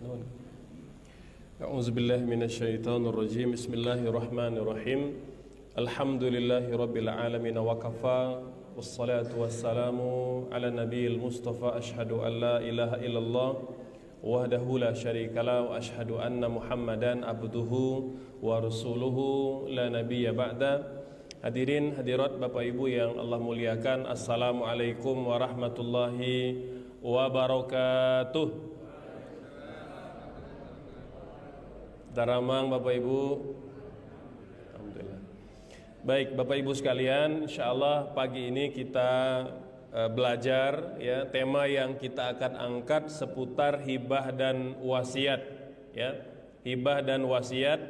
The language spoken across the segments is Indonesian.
Nun. A'udzubillahi minasyaitonirrajim. Bismillahirrahmanirrahim. Alhamdulillahirabbil alamin wa kafa. Wassalatu wassalamu ala nabiyil mustafa. Asyhadu an la ilaha illallah wahdahu la syarikalah wa asyhadu anna Muhammadan abduhu wa rasuluhu la nabiyya ba'da. Hadirin hadirat Bapak Ibu yang Allah muliakan, assalamualaikum warahmatullahi wabarakatuh. Daramang Bapak Ibu. Alhamdulillah. Baik Bapak Ibu sekalian, insyaallah pagi ini kita belajar ya, tema yang kita akan angkat seputar hibah dan wasiat ya. Hibah dan wasiat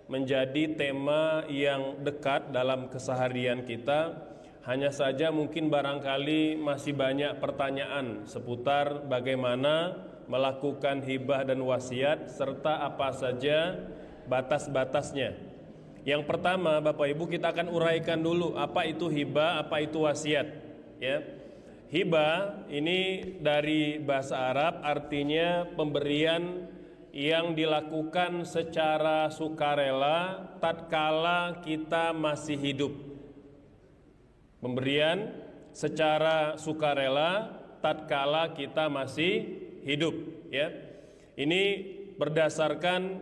menjadi tema yang dekat dalam keseharian kita. Hanya saja mungkin barangkali masih banyak pertanyaan seputar bagaimana melakukan hibah dan wasiat serta apa saja batas-batasnya. Yang pertama Bapak Ibu, kita akan uraikan dulu apa itu hibah, apa itu wasiat ya. Hibah ini dari bahasa Arab artinya pemberian yang dilakukan secara sukarela tatkala kita masih hidup. Pemberian secara sukarela tatkala kita masih hidup ya. Ini berdasarkan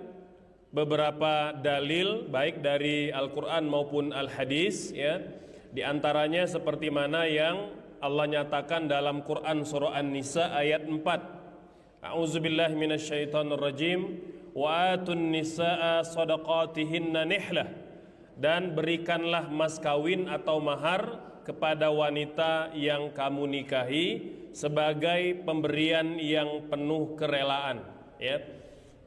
beberapa dalil baik dari Al-Qur'an maupun Al-Hadis ya. Di antaranya seperti mana yang Allah nyatakan dalam Quran surah An-Nisa ayat 4. A'udzubillahi minasyaitonirrajim. Wa atun nisaa shadaqatihinna nihlah, dan berikanlah mas kawin atau mahar kepada wanita yang kamu nikahi sebagai pemberian yang penuh kerelaan ya.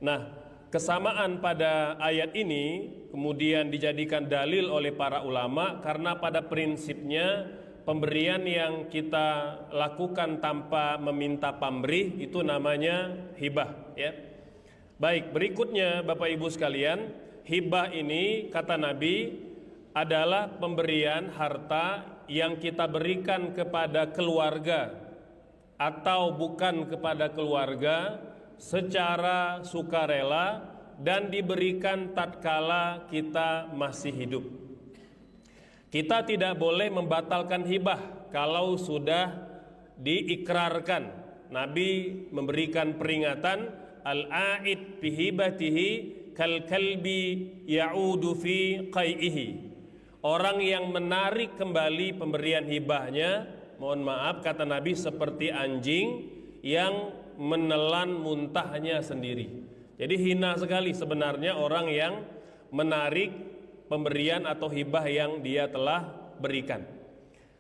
Nah, kesamaan pada ayat ini kemudian dijadikan dalil oleh para ulama karena pada prinsipnya pemberian yang kita lakukan tanpa meminta pamrih itu namanya hibah ya. Baik, berikutnya Bapak Ibu sekalian, hibah ini kata Nabi adalah pemberian harta yang kita berikan kepada keluarga atau bukan kepada keluarga secara sukarela dan diberikan tatkala kita masih hidup. Kita tidak boleh membatalkan hibah kalau sudah diikrarkan. Nabi memberikan peringatan, al-a'id bihibatihi kal kalbi ya'udu fi qai'ihi. Orang yang menarik kembali pemberian hibahnya, mohon maaf kata Nabi, seperti anjing yang menelan muntahnya sendiri. Jadi hina sekali sebenarnya orang yang menarik pemberian atau hibah yang dia telah berikan.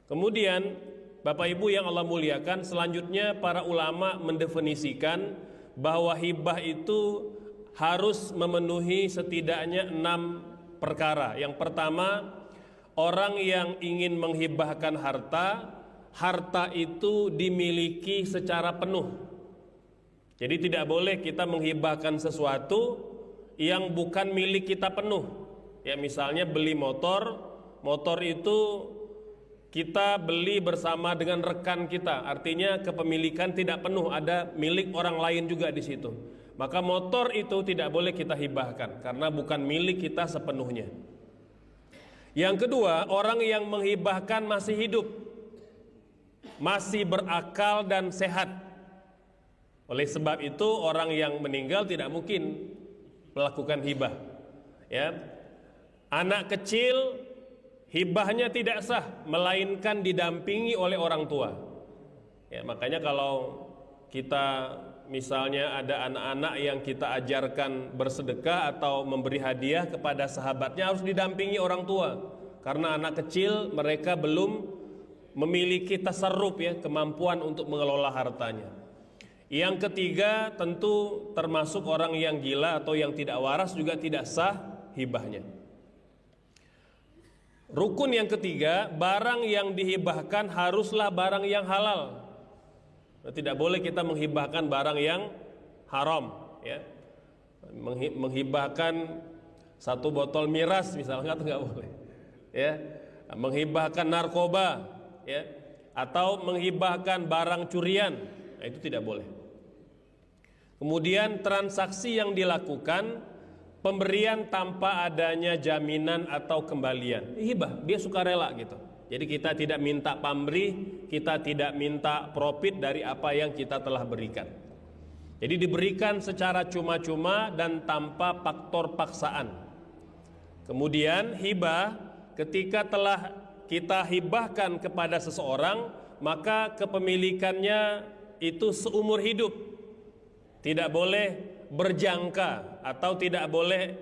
Kemudian Bapak Ibu yang Allah muliakan, selanjutnya para ulama mendefinisikan bahwa hibah itu harus memenuhi setidaknya 6 perkara. Yang pertama, orang yang ingin menghibahkan harta itu dimiliki secara penuh. Jadi tidak boleh kita menghibahkan sesuatu yang bukan milik kita penuh. Ya, misalnya beli motor itu kita beli bersama dengan rekan kita, artinya kepemilikan tidak penuh, ada milik orang lain juga di situ. Maka motor itu tidak boleh kita hibahkan karena bukan milik kita sepenuhnya. Yang kedua, orang yang menghibahkan masih hidup, masih berakal dan sehat. Oleh sebab itu orang yang meninggal tidak mungkin melakukan hibah ya. Anak kecil hibahnya tidak sah melainkan didampingi oleh orang tua ya. Makanya kalau kita misalnya ada anak-anak yang kita ajarkan bersedekah atau memberi hadiah kepada sahabatnya, harus didampingi orang tua. Karena anak kecil mereka belum memiliki tasarruf ya, kemampuan untuk mengelola hartanya. Yang ketiga tentu termasuk orang yang gila atau yang tidak waras juga tidak sah hibahnya. Rukun yang ketiga, barang yang dihibahkan haruslah barang yang halal. Tidak boleh kita menghibahkan barang yang haram ya. Menghibahkan 1 botol miras misalnya itu nggak boleh ya. Menghibahkan narkoba ya, atau menghibahkan barang curian, nah, itu tidak boleh. Kemudian transaksi yang dilakukan pemberian tanpa adanya jaminan atau kembalian. Hibah, dia sukarela gitu. Jadi kita tidak minta pamrih, kita tidak minta profit dari apa yang kita telah berikan. Jadi diberikan secara cuma-cuma dan tanpa faktor paksaan. Kemudian hibah, ketika telah kita hibahkan kepada seseorang, maka kepemilikannya itu seumur hidup. Tidak boleh berjangka atau tidak boleh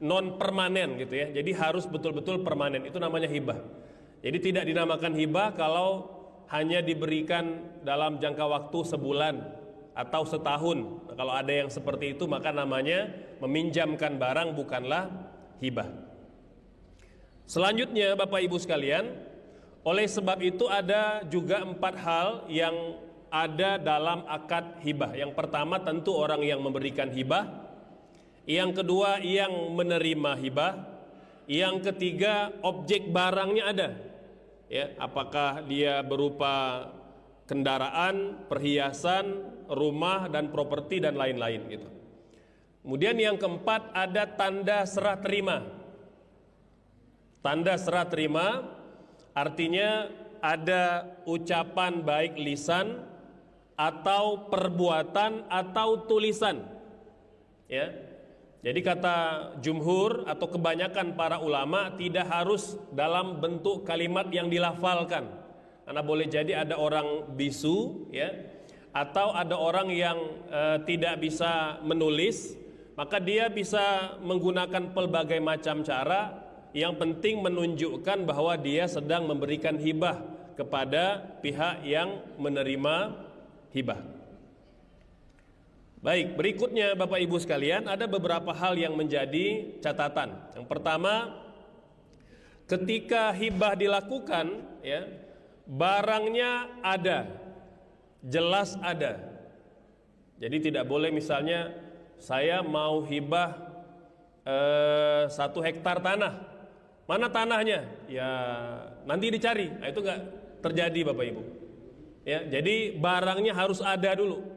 non permanen gitu ya. Jadi harus betul-betul permanen. Itu namanya hibah. Jadi tidak dinamakan hibah kalau hanya diberikan dalam jangka waktu sebulan atau setahun. Nah, kalau ada yang seperti itu maka namanya meminjamkan barang, bukanlah hibah. Selanjutnya Bapak Ibu sekalian, oleh sebab itu ada juga 4 hal yang ada dalam akad hibah. Yang pertama tentu orang yang memberikan hibah. Yang kedua yang menerima hibah. Yang ketiga objek barangnya ada. Ya, apakah dia berupa kendaraan, perhiasan, rumah dan properti dan lain-lain gitu. Kemudian yang keempat ada tanda serah terima. Tanda serah terima artinya ada ucapan baik lisan atau perbuatan atau tulisan. Ya. Jadi kata jumhur atau kebanyakan para ulama tidak harus dalam bentuk kalimat yang dilafalkan. Karena boleh jadi ada orang bisu ya, atau ada orang yang tidak bisa menulis, maka dia bisa menggunakan pelbagai macam cara, yang penting menunjukkan bahwa dia sedang memberikan hibah kepada pihak yang menerima hibah. Baik, berikutnya Bapak Ibu sekalian, ada beberapa hal yang menjadi catatan. Yang pertama, ketika hibah dilakukan ya, barangnya ada, jelas ada. Jadi tidak boleh misalnya saya mau hibah 1 hektar tanah. Mana tanahnya? Ya nanti dicari. Nah, itu enggak terjadi Bapak Ibu. Ya, jadi barangnya harus ada dulu.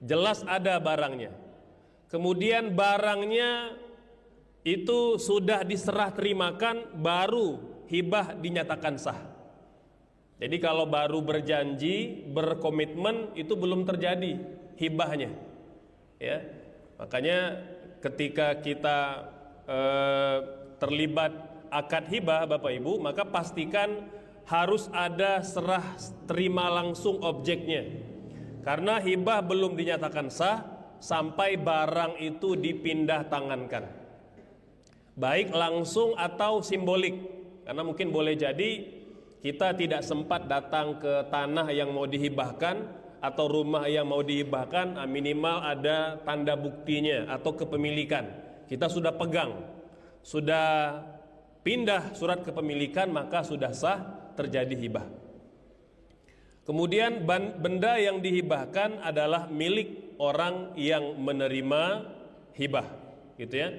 Jelas ada barangnya. Kemudian barangnya itu sudah diserah terimakan, baru hibah dinyatakan sah. Jadi kalau baru berjanji, berkomitmen, itu belum terjadi hibahnya. Ya. Makanya ketika kita terlibat akad hibah Bapak Ibu, maka pastikan harus ada serah terima langsung objeknya. Karena hibah belum dinyatakan sah sampai barang itu dipindah tangankan, baik langsung atau simbolik. Karena mungkin boleh jadi kita tidak sempat datang ke tanah yang mau dihibahkan atau rumah yang mau dihibahkan, minimal ada tanda buktinya atau kepemilikan. Kita sudah pegang, sudah pindah surat kepemilikan, maka sudah sah terjadi hibah. Kemudian benda yang dihibahkan adalah milik orang yang menerima hibah, gitu ya.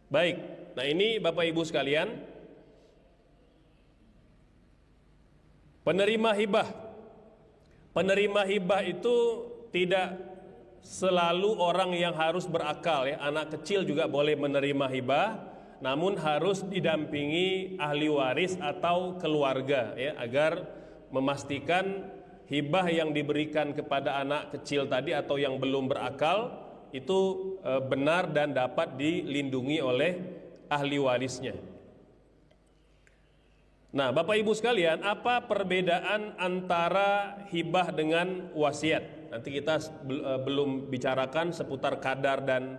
Baik, nah ini Bapak Ibu sekalian, penerima hibah. Penerima hibah itu tidak selalu orang yang harus berakal ya. Anak kecil juga boleh menerima hibah, namun harus didampingi ahli waris atau keluarga ya, agar memastikan hibah yang diberikan kepada anak kecil tadi atau yang belum berakal itu benar dan dapat dilindungi oleh ahli warisnya. Nah, Bapak Ibu sekalian, apa perbedaan antara hibah dengan wasiat? Nanti kita belum bicarakan seputar kadar dan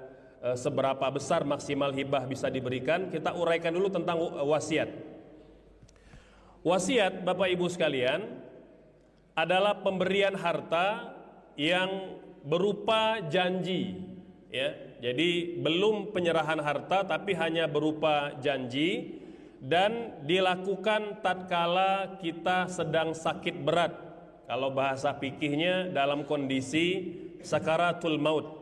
seberapa besar maksimal hibah bisa diberikan. Kita uraikan dulu tentang wasiat. Wasiat Bapak Ibu sekalian adalah pemberian harta yang berupa janji ya. Jadi belum penyerahan harta tapi hanya berupa janji, dan dilakukan tatkala kita sedang sakit berat. Kalau bahasa fikihnya dalam kondisi sakaratul maut.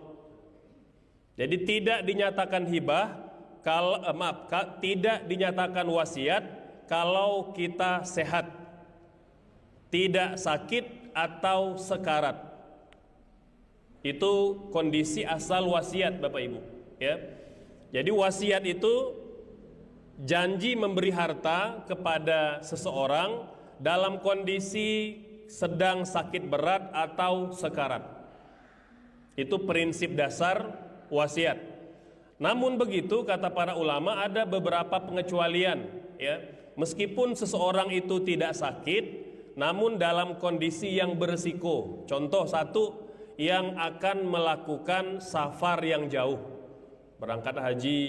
Jadi tidak dinyatakan hibah tidak dinyatakan wasiat kalau kita sehat, tidak sakit atau sekarat. Itu kondisi asal wasiat, Bapak Ibu, ya. Jadi wasiat itu janji memberi harta kepada seseorang dalam kondisi sedang sakit berat atau sekarat. Itu prinsip dasar wasiat. Namun begitu, kata para ulama, ada beberapa pengecualian, ya. Meskipun seseorang itu tidak sakit, namun dalam kondisi yang berisiko. Contoh satu, yang akan melakukan safar yang jauh, berangkat haji,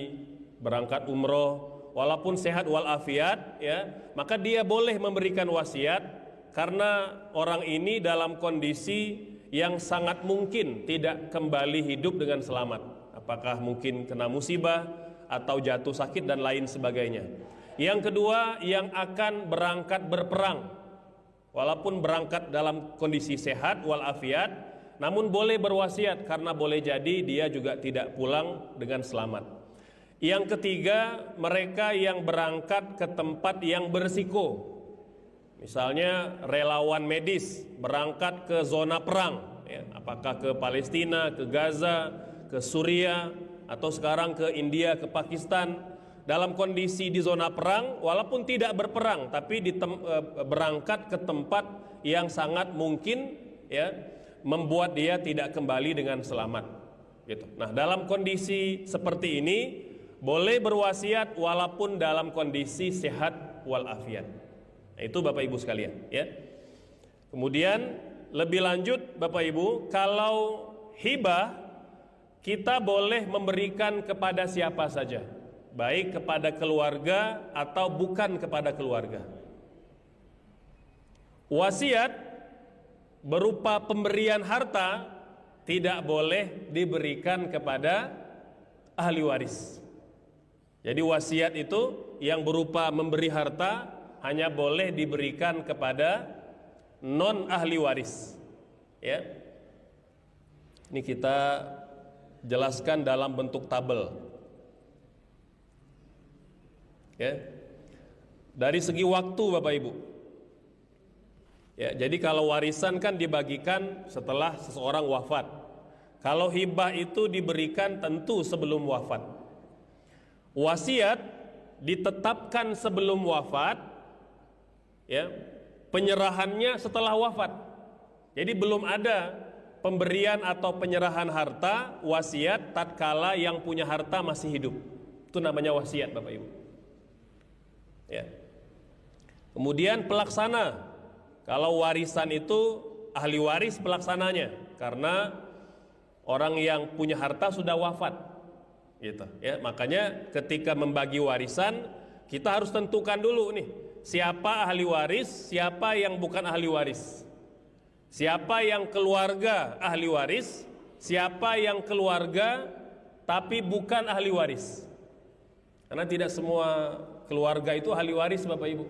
berangkat umroh, walaupun sehat walafiat, ya, maka dia boleh memberikan wasiat karena orang ini dalam kondisi yang sangat mungkin tidak kembali hidup dengan selamat. Apakah mungkin kena musibah atau jatuh sakit dan lain sebagainya. Yang kedua, yang akan berangkat berperang, walaupun berangkat dalam kondisi sehat walafiat, namun boleh berwasiat karena boleh jadi dia juga tidak pulang dengan selamat. Yang ketiga, mereka yang berangkat ke tempat yang berisiko. Misalnya relawan medis berangkat ke zona perang, ya, apakah ke Palestina, ke Gaza, ke Suriah, atau sekarang ke India, ke Pakistan. Dalam kondisi di zona perang, walaupun tidak berperang, tapi berangkat ke tempat yang sangat mungkin, ya, membuat dia tidak kembali dengan selamat, gitu. Nah, dalam kondisi seperti ini boleh berwasiat walaupun dalam kondisi sehat walafiat. Nah, itu Bapak Ibu sekalian, ya. Kemudian lebih lanjut Bapak Ibu, kalau hibah kita boleh memberikan kepada siapa saja, baik kepada keluarga atau bukan kepada keluarga. Wasiat berupa pemberian harta tidak boleh diberikan kepada ahli waris. Jadi wasiat itu yang berupa memberi harta hanya boleh diberikan kepada non ahli waris, ya. Ini kita jelaskan dalam bentuk tabel, ya. Dari segi waktu Bapak Ibu, ya, jadi kalau warisan kan dibagikan setelah seseorang wafat. Kalau hibah itu diberikan tentu sebelum wafat. Wasiat ditetapkan sebelum wafat, ya, penyerahannya setelah wafat. Jadi belum ada pemberian atau penyerahan harta wasiat tatkala yang punya harta masih hidup. Itu namanya wasiat Bapak Ibu, ya. Kemudian pelaksana. Kalau warisan itu ahli waris pelaksananya, karena orang yang punya harta sudah wafat, gitu, ya. Makanya ketika membagi warisan kita harus tentukan dulu nih, siapa ahli waris, siapa yang bukan ahli waris, siapa yang keluarga ahli waris, siapa yang keluarga tapi bukan ahli waris. Karena tidak semua keluarga itu ahli waris Bapak Ibu.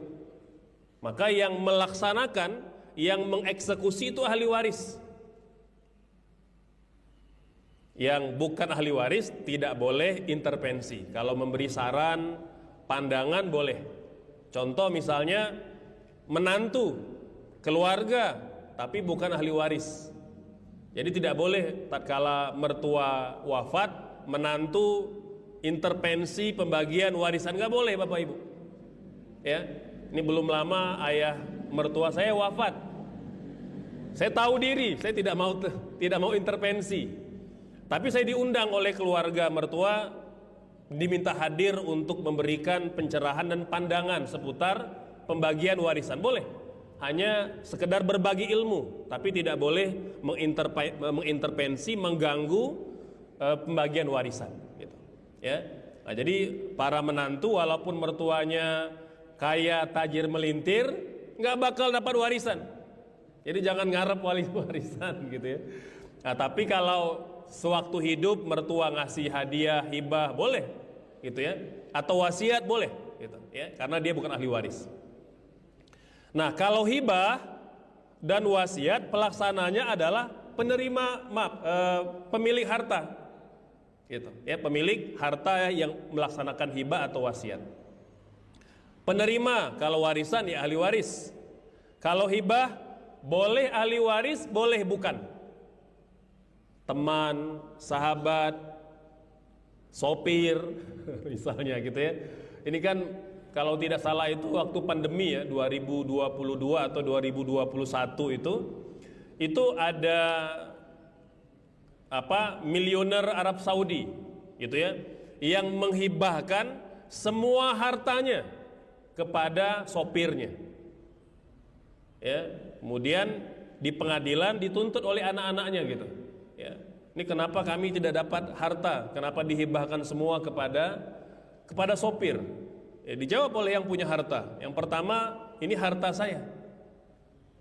Maka yang melaksanakan, yang mengeksekusi itu ahli waris. Yang bukan ahli waris tidak boleh intervensi. Kalau memberi saran, pandangan boleh. Contoh misalnya menantu, keluarga, tapi bukan ahli waris. Jadi tidak boleh tatkala mertua wafat, menantu intervensi pembagian warisan, nggak boleh Bapak Ibu, ya. Ini belum lama ayah mertua saya wafat. Saya tahu diri, saya tidak mau intervensi. Tapi saya diundang oleh keluarga mertua, diminta hadir untuk memberikan pencerahan dan pandangan seputar pembagian warisan. Boleh. Hanya sekedar berbagi ilmu, tapi tidak boleh mengintervensi, mengganggu pembagian warisan, gitu, ya. Nah, jadi para menantu walaupun mertuanya kaya tajir melintir, nggak bakal dapat warisan. Jadi jangan ngarep warisan, gitu, ya. Nah, tapi kalau sewaktu hidup mertua ngasih hadiah, hibah, boleh, gitu, ya. Atau wasiat boleh, gitu, ya, karena dia bukan ahli waris. Nah, kalau hibah dan wasiat pelaksananya adalah pemilik harta, gitu, ya, pemilik harta yang melaksanakan hibah atau wasiat. Penerima kalau warisan ya ahli waris. Kalau hibah boleh ahli waris, boleh bukan. Teman, sahabat, sopir, misalnya gitu ya. Ini kan kalau tidak salah itu waktu pandemi ya, 2022 atau 2021 itu ada miliuner Arab Saudi gitu ya, yang menghibahkan semua hartanya kepada sopirnya. Ya, kemudian di pengadilan dituntut oleh anak-anaknya gitu. Ya, ini kenapa kami tidak dapat harta? Kenapa dihibahkan semua kepada sopir? Ya, dijawab oleh yang punya harta. Yang pertama, ini harta saya.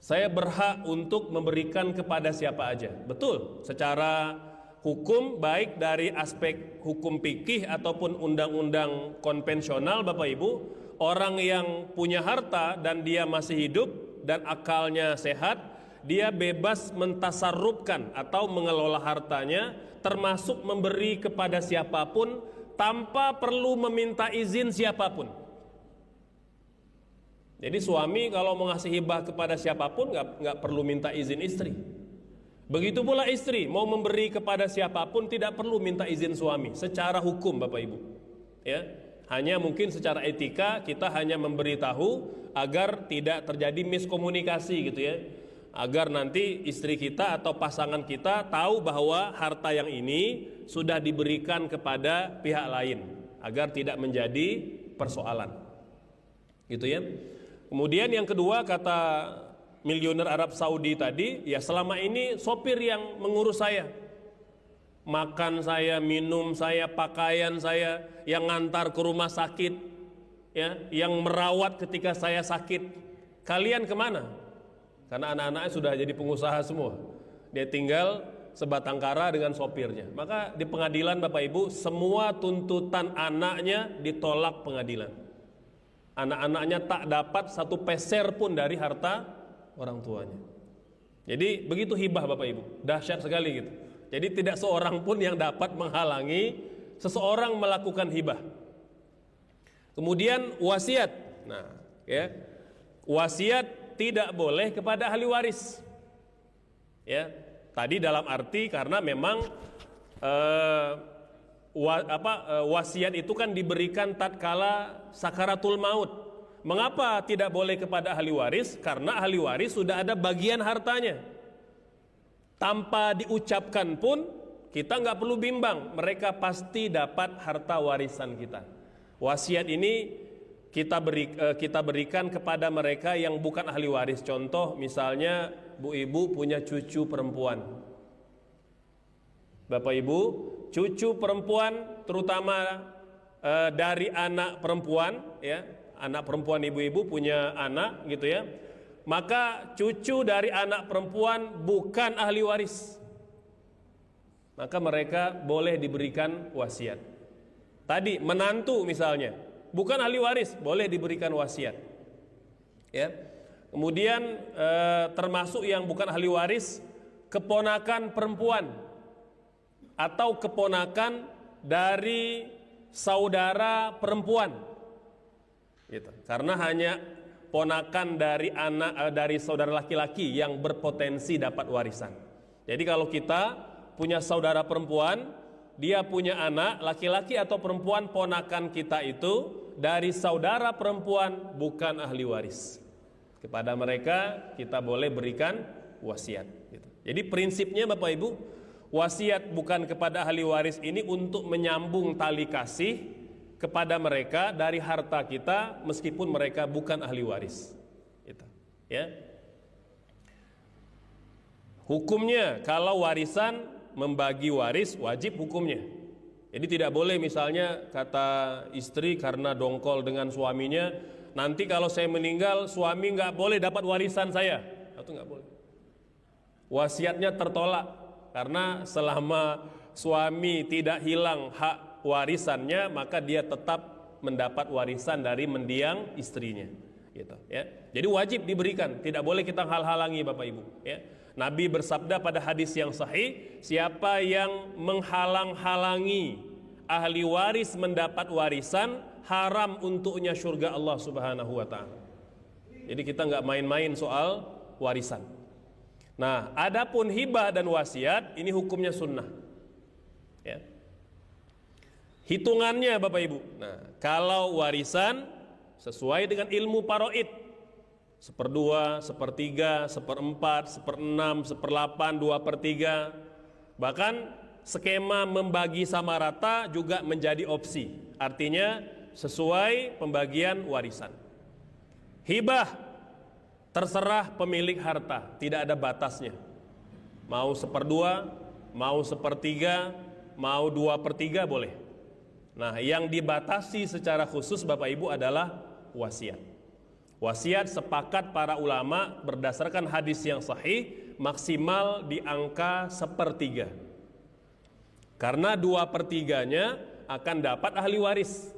Saya berhak untuk memberikan kepada siapa aja. Betul, secara hukum baik dari aspek hukum fikih ataupun undang-undang konvensional Bapak Ibu, orang yang punya harta dan dia masih hidup dan akalnya sehat, dia bebas mentasarrufkan atau mengelola hartanya, termasuk memberi kepada siapapun tanpa perlu meminta izin siapapun. Jadi suami kalau mau ngasih hibah kepada siapapun nggak perlu minta izin istri. Begitu pula istri mau memberi kepada siapapun tidak perlu minta izin suami secara hukum Bapak Ibu. Ya, hanya mungkin secara etika kita hanya memberitahu agar tidak terjadi miskomunikasi gitu ya. Agar nanti istri kita atau pasangan kita tahu bahwa harta yang ini sudah diberikan kepada pihak lain agar tidak menjadi persoalan. Gitu ya. Kemudian yang kedua, kata miliuner Arab Saudi tadi, ya selama ini sopir yang mengurus saya, makan saya, minum saya, pakaian saya, yang ngantar ke rumah sakit, ya, yang merawat ketika saya sakit. Kalian kemana? Karena anak-anaknya sudah jadi pengusaha semua, dia tinggal sebatang kara dengan sopirnya. Maka di pengadilan Bapak Ibu, semua tuntutan anaknya ditolak pengadilan. Anak-anaknya tak dapat satu peser pun dari harta orang tuanya. Jadi begitu hibah Bapak Ibu, dahsyat sekali gitu. Jadi tidak seorang pun yang dapat menghalangi seseorang melakukan hibah. Kemudian wasiat. Nah, ya. Wasiat tidak boleh kepada ahli waris. Ya, tadi dalam arti karena memang wasiat itu kan diberikan tatkala sakaratul maut. Mengapa tidak boleh kepada ahli waris? Karena ahli waris sudah ada bagian hartanya. Tanpa diucapkan pun kita nggak perlu bimbang, mereka pasti dapat harta warisan kita. Wasiat ini kita berikan kepada mereka yang bukan ahli waris. Contoh misalnya Bu Ibu punya cucu perempuan. Bapak Ibu, cucu perempuan terutama dari anak perempuan, ya, anak perempuan ibu-ibu punya anak gitu ya, maka cucu dari anak perempuan bukan ahli waris, maka mereka boleh diberikan wasiat. Tadi menantu misalnya bukan ahli waris, boleh diberikan wasiat, ya. Kemudian termasuk yang bukan ahli waris, keponakan perempuan atau keponakan dari saudara perempuan, gitu. Karena hanya ponakan dari anak dari saudara laki-laki yang berpotensi dapat warisan. Jadi kalau kita punya saudara perempuan, dia punya anak laki-laki atau perempuan, ponakan kita itu dari saudara perempuan bukan ahli waris. Kepada mereka kita boleh berikan wasiat, gitu. Jadi prinsipnya Bapak Ibu, wasiat bukan kepada ahli waris ini untuk menyambung tali kasih kepada mereka dari harta kita meskipun mereka bukan ahli waris. Gitu. Ya. Hukumnya kalau warisan membagi waris wajib hukumnya. Jadi tidak boleh misalnya kata istri karena dongkol dengan suaminya, nanti kalau saya meninggal suami nggak boleh dapat warisan saya. Itu nggak boleh. Wasiatnya tertolak. Karena selama suami tidak hilang hak warisannya, maka dia tetap mendapat warisan dari mendiang istrinya, gitu, ya. Jadi wajib diberikan, tidak boleh kita halang-halangi Bapak Ibu, ya. Nabi bersabda pada hadis yang sahih, siapa yang menghalang-halangi ahli waris mendapat warisan, haram untuknya surga Allah Subhanahu wa taala. Jadi kita nggak main-main soal warisan. Nah, adapun hibah dan wasiat ini hukumnya sunnah. Ya. Hitungannya Bapak Ibu. Nah, kalau warisan sesuai dengan ilmu paroid, 1/2, 1/3, 1/4, 1/6, 1/8, 2/3. Bahkan skema membagi sama rata juga menjadi opsi. Artinya sesuai pembagian warisan. Hibah terserah pemilik harta, tidak ada batasnya. Mau 1/2, mau 1/3, mau 2/3 boleh. Nah, yang dibatasi secara khusus Bapak Ibu adalah wasiat. Wasiat sepakat para ulama berdasarkan hadis yang sahih maksimal di angka 1/3. Karena 2/3-nya akan dapat ahli waris.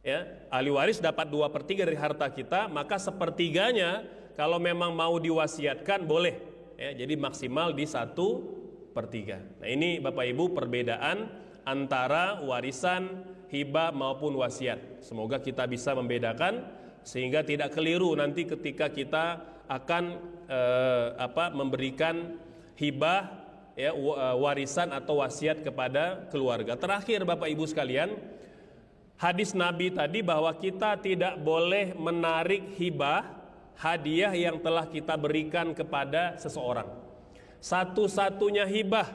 Ya, ahli waris dapat 2/3 dari harta kita, maka 1/3-nya kalau memang mau diwasiatkan boleh. Ya, jadi maksimal di 1/3. Nah, ini Bapak Ibu perbedaan antara warisan, hibah maupun wasiat. Semoga kita bisa membedakan sehingga tidak keliru nanti ketika kita akan memberikan hibah, ya, warisan atau wasiat kepada keluarga. Terakhir Bapak Ibu sekalian, hadis Nabi tadi bahwa kita tidak boleh menarik hibah, hadiah yang telah kita berikan kepada seseorang. Satu-satunya hibah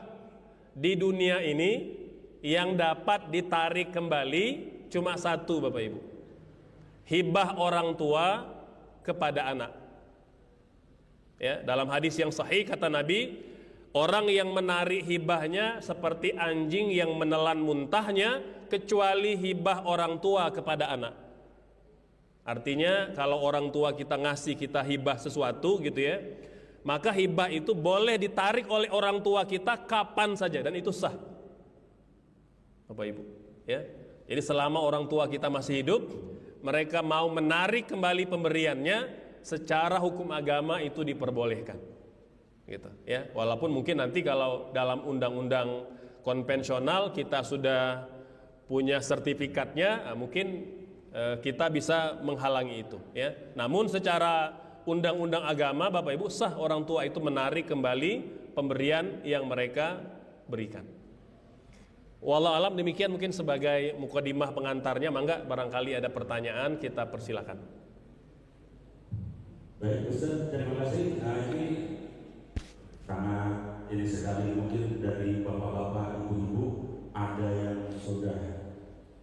di dunia ini yang dapat ditarik kembali cuma satu Bapak Ibu. Hibah orang tua kepada anak. Ya, dalam hadis yang sahih kata Nabi, orang yang menarik hibahnya seperti anjing yang menelan muntahnya, kecuali hibah orang tua kepada anak. Artinya kalau orang tua kita ngasih kita hibah sesuatu gitu ya, maka hibah itu boleh ditarik oleh orang tua kita kapan saja dan itu sah. Bapak Ibu, ya. Jadi selama orang tua kita masih hidup, mereka mau menarik kembali pemberiannya, secara hukum agama itu diperbolehkan. Gitu, ya. Walaupun mungkin nanti kalau dalam undang-undang konvensional kita sudah punya sertifikatnya, mungkin kita bisa menghalangi itu, ya. Namun secara undang-undang agama Bapak Ibu sah orang tua itu menarik kembali pemberian yang mereka berikan. Wallahu alam, demikian mungkin sebagai mukadimah pengantarnya. Mangga barangkali ada pertanyaan kita persilakan. Baik Ustaz, terima kasih. Ini karena ini sekali mungkin dari bapak-bapak, ibu-ibu ada yang sudah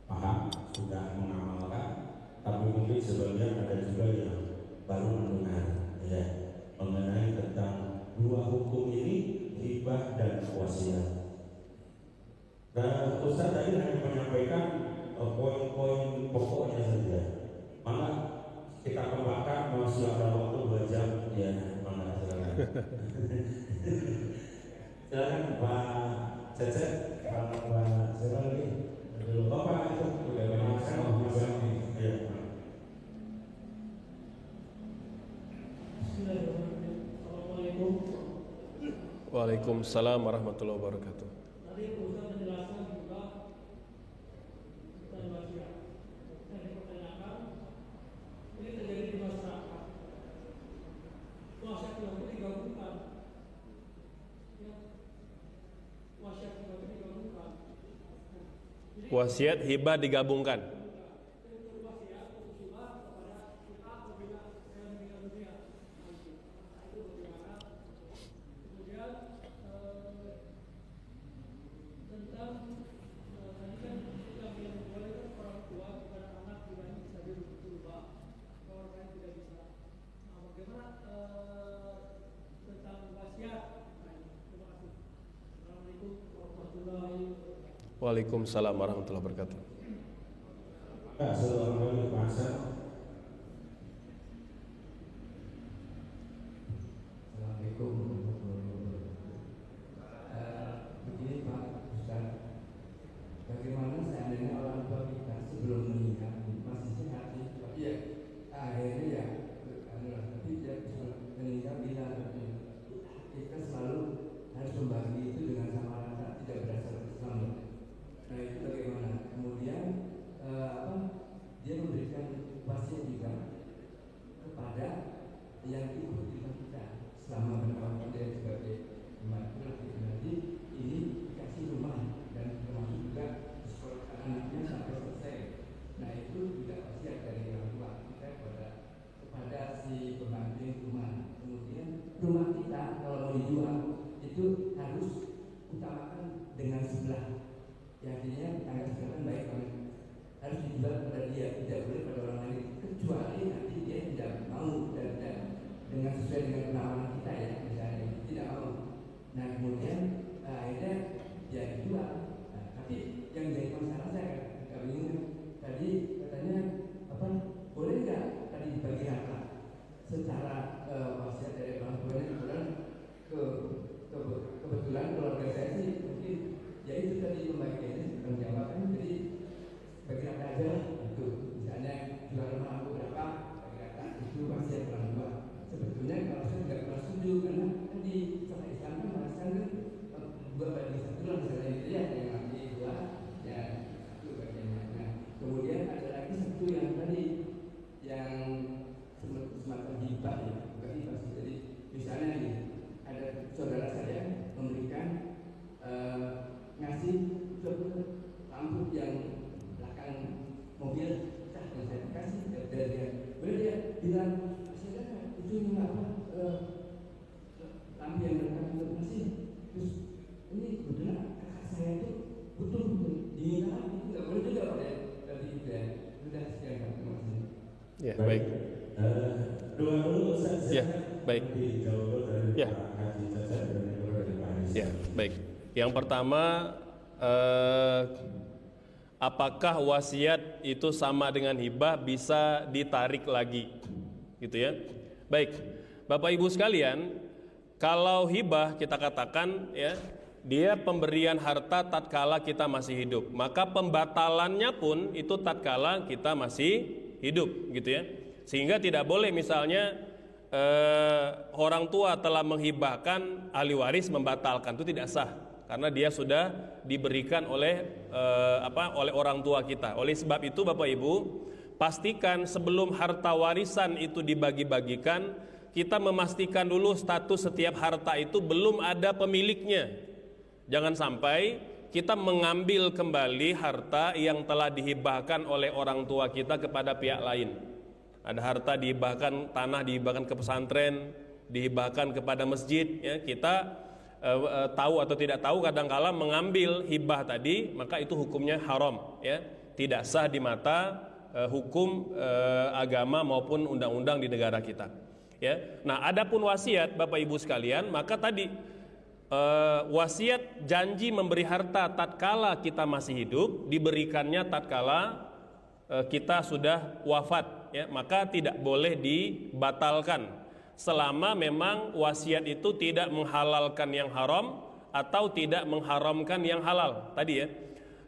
paham, sudah mengamalkan, tapi mungkin sebagian ada juga yang baru mendengar, ya, mengenai tentang dua hukum ini, hibah dan wasiat. Dan Ustaz tadi hanya menyampaikan poin-poin pokoknya saja. Maka kita kembangkan, masih ada waktu 2 jam, ya, mana silakan. Silakan Pak Cecep, Pak siapa lagi? Bapak itu udah banyak sekali. Ya. Assalamualaikum. Waalaikumsalam warahmatullahi wabarakatuh. Tadi Ustaz menjelaskan juga tentang wasiat. Saya dipertanyakan, ini terjadi di masyarakat. Wasiat itu digabungkan. Ya. Wasiat itu digabungkan. Wasiat hibah digabungkan. Waalaikumsalam warahmatullahi wabarakatuh. Assalamualaikum warahmatullahi Begini Pak Ustaz, bagaimana seandainya orang tua kita sebelum meninggal masih sehat, iya, akhirnya ya, tapi dia meninggal bila kita selalu harus membagi itu dengan sama rata, tidak berdasarkan Islam. Nah itu bagaimana? Kemudian dia memberikan kemudian akhirnya dia dijual. Nah, tapi yang jadi masalah saya agak bingung tadi katanya apa boleh nggak tadi dibagi rata secara wasiat dari orang tuanya kebetulan keluarga saya sih mungkin ya itu tadi pembagiannya bukan jawaban jadi bagi rata aja itu misalnya jual rumah aku berapa bagi rata itu wasiat orang tua. Sebetulnya kalau saya tidak pernah setuju karena kan di syariat Islam kan bahaskan kan dua bagi satu lah misalnya itu ya yang nanti dua ya itu bagiannya. Nah kemudian ada lagi satu yang tadi yang semacam hibah ya bukan hibah sih. Jadi misalnya nih ada saudara saya memberikan ngasih lampu yang belakang mobil yang saya kasih dari dia. Boleh dia bilang itu apa lampu yang belakang itu masih terus ini kebetulan kakak saya itu butuh diminta itu nggak boleh juga pak ya dari itu ya sudah sekian terima kasih. Ya baik. Dua dulu Ya baik. Dijawab dari Ya. Pak Haji Caca dan dari Pak Haji. Ya baik. Yang pertama apakah wasiat itu sama dengan hibah bisa ditarik lagi gitu ya. Baik, Bapak Ibu sekalian, kalau hibah kita katakan ya, dia pemberian harta tatkala kita masih hidup, maka pembatalannya pun itu tatkala kita masih hidup gitu ya. Sehingga tidak boleh misalnya orang tua telah menghibahkan, ahli waris membatalkan, itu tidak sah karena dia sudah diberikan oleh oleh orang tua kita. Oleh sebab itu Bapak Ibu, pastikan sebelum harta warisan itu dibagi-bagikan, kita memastikan dulu status setiap harta itu belum ada pemiliknya. Jangan sampai kita mengambil kembali harta yang telah dihibahkan oleh orang tua kita kepada pihak lain. Ada harta dihibahkan, tanah dihibahkan ke pesantren, dihibahkan kepada masjid ya, kita tahu atau tidak tahu kadangkala mengambil hibah tadi, maka itu hukumnya haram ya, tidak sah di mata hukum agama maupun undang-undang di negara kita ya. Nah, adapun wasiat Bapak Ibu sekalian, maka tadi wasiat janji memberi harta tatkala kita masih hidup diberikannya tatkala kita sudah wafat ya, maka tidak boleh dibatalkan selama memang wasiat itu tidak menghalalkan yang haram atau tidak mengharamkan yang halal tadi ya.